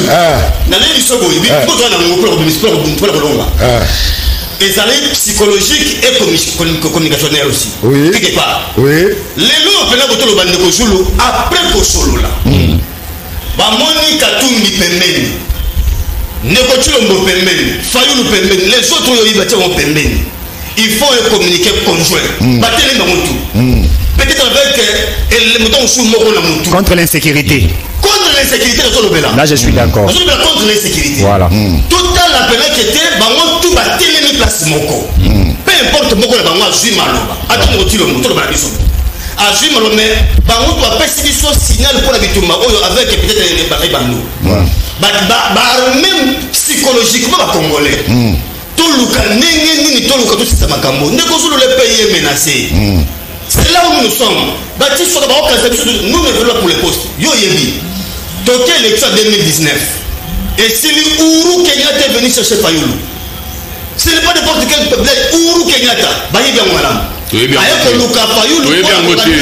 Na le biso boyi bi ko na ngoko ko biso ko la kolonga. Les années psychologiques et communicationnelles aussi. Oui. Quelque part. Oui. Les lois appellent pour le bande Kosulu après Kosulu là. Bamoni Katumbi pembeni. Nekochulombo pembeni. Fayulu pembeni. Les autres ils battent en pembeni. Il faut communiquer conjoint. Battez les mamotu. Peut-être avec le mouton sous moko la moutou. Contre l'insécurité. Contre l'insécurité, là je suis d'accord. Contre l'insécurité. Voilà. Total l'appel qui était, bango tout va télé place moko. Peu importe moko la bango azui maloba. Attends on tire le moto ba biso. Azui maloba mais bango doit passer biso signal pour la bitumba avec peut-être les bakai bando. Même psychologiquement ba congolais. Tout le cas nini tout le cas tout ça makambo. Ne ko le pays est menacé. C'est là où nous sommes. Bâti sur nous ne voulons pas pour les postes. Yo yebi. Toké l'élection 2019. Et si l'Ourou Kenyatta est venu chercher Fayoulou, ce n'est pas n'importe quel peuple. Ourou Kenyatta, bah il est bien madame. Tu es bien. Aïe Luka Fayoulou. Tu es bien motivé.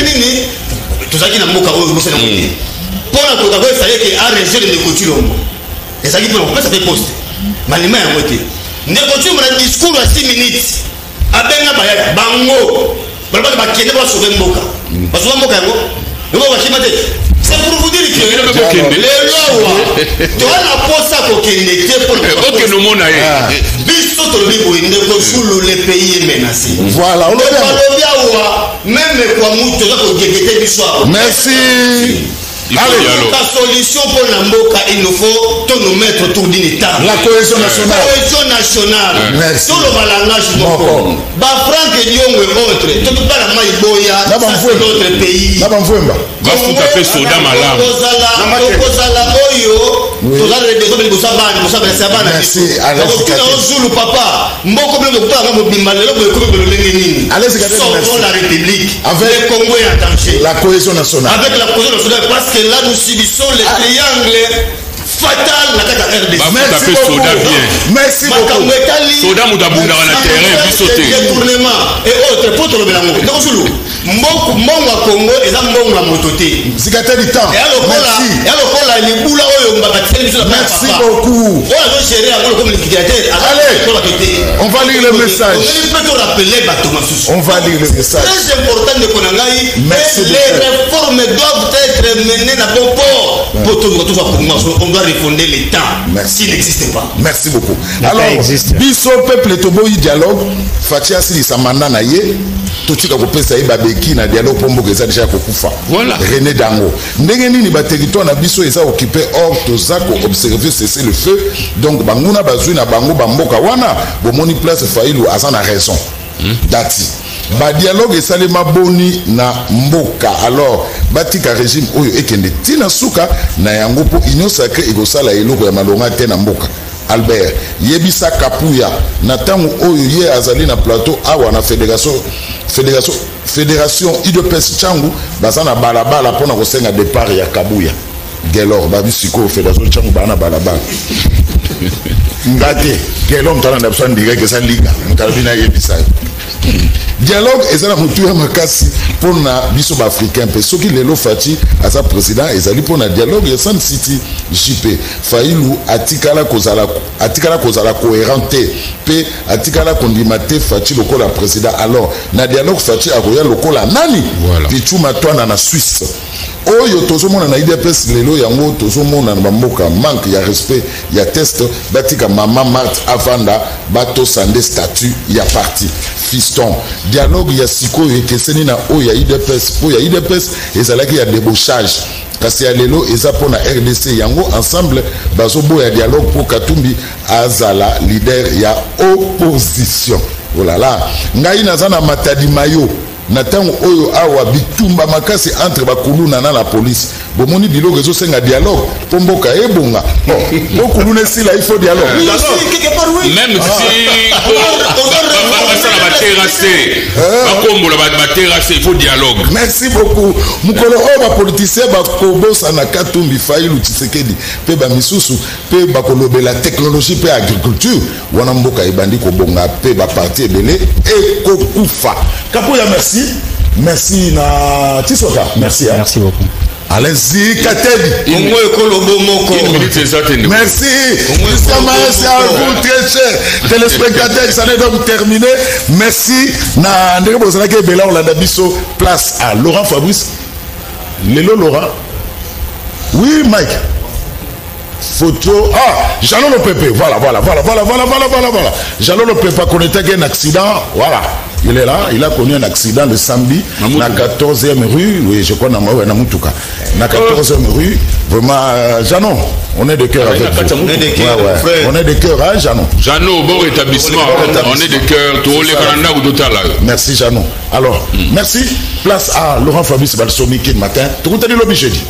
Tout ça qui n'a pas au Sénégal. Pour la Côte d'Ivoire, ça y est qu'il a arrêté les Nécotilombo. Et ça qui peut ça fait poste. Malima a voté. Nécotilombo a un discours à 6 minutes. Abenga Bayaya, Bango. C'est pour vous dire que les lois, tu as la poste à coquiner pour le pays est menacé. Voilà, on même merci. La solution pour la Mboka, il nous faut tout nous mettre autour d'une table. La cohésion nationale. La cohésion nationale. Merci. Tout le balangage moko. Ba Franck Diong et autres. Tu peux pas la maïboya. Ça c'est notre pays. Na bamfwemba. Va tout à fait soda malam. Kozala oyo. Tozala les besoins de Bosabani, Bosabani Sabana. Merci. Zulu papa. Mboko blo ko nga mobimba lelo ko ko blo nini. Allez, sauvons la République. Avec le Congo est en danger. La cohésion nationale. Avec la cohésion nationale parce que là nous subissons les triangles fatal na kata RDC. Merci beaucoup. Merci beaucoup. Soda mutabunda na terrain bisoté. Détournement et autres pour le belango. Donc Zulu, mbongo Congo et ça mbongo la mototé. Zikata du temps. Merci. Et alors qu'on la libula oyo mbakateli biso la papa. Merci beaucoup. On a géré encore comme liquidateur. Allez. On va lire le message. On peut te rappeler Batoma Soussou. On va lire le message. Très important de Konangai. Les réformes doivent être menées à bon port. Pour tout ça on doit refonder l'État s'il n'existe pas. Merci beaucoup. Alors, biso peuple toboyi dialogue, Fatia Sili Samanda na ye, totika kopesa ye babeki na dialogue pombo keza déjà kokufa. Voilà. René Dango. Ndenge nini ba territoire na biso eza occupé or tozako observer cesser le feu. Donc banguna bazui na bango bamboka wana bomoni place Fayulu asa na raison. Dati. Ba dialogue esalema boni na mboka. Alors batika régime oyo ekende tina suka na yango po union sacrée ekosala eloko ya malonga te na mboka. Albert yebisa kapuya na tango oyo ye azali na plateau awa na fédération fédération UDPS Tchangu bazana balabala pona kosenga départ ya Kabuya Gelor babisiko fédération Tchangu bana balabala ngate Gelor mtana ndapsa direct ça liga mkalabina yebisa dialogue ezala mutu ya makasi pona biso ba africain pe soki lelo fati asa président ezali pona dialogue ya Sun City JP Fayulu atikala kozala cohérente pe atikala kondimate fati lokola président alors na dialogue fati akoya lokola nani pichuma twana na Suisse oyo tozomona na IDPS lelo yango tozomona na mboka manque ya respect ya test batika mama Marthe Avanda bato sande statut ya parti fiston dialogue ya sikoyo ekeseni na oyo ya IDPS po ya IDPS ezalaki ya débauchage kasi ya lelo eza pona RDC yango ensemble bazobo ya dialogue po Katumbi azala leader ya opposition. Oh là là, ngai nazana matadi mayo na tango oyo awa bitumba makasi entre bakuluna na la police bomoni biloko ezosenga dialogue po mboka ebonga bokuluna esila il faut dialogue même si il faut dialogue. Merci beaucoup mukolo oyo bapoliticien bakobosa na Katumbi Fayulu Tshisekedi pe bamisusu pe bakolobela technologie pe agriculture wana mboka ebandi kobonga pe baparti ebele ekokufa kapoya. Merci na Tisoka. Merci. Merci beaucoup. Allez-y, Katedi. Merci. Merci à vous, très chers téléspectateurs. Ça n'est donc terminé. Merci. Na ndenge bozalaki bela Olanda biso place à Laurent Fabrice. Lelo Laurent. Oui, Mike. Photo. Ah, Jalon Pepe. Voilà. Jalon Pepe qu'on était un accident. Voilà. Il est là, il a connu un accident le samedi, na 14e rue, oui, je crois, na Moutuka. Na 14e rue, vraiment, Janon, on est de cœur avec vous. On est de cœur, hein, Janon. Janon, bon rétablissement, on est de cœur, tout les Canada ou d'autres là. Merci, Janon. Alors, merci. Place à Laurent Fabrice Balsomi qui matin. Tout le monde est jeudi.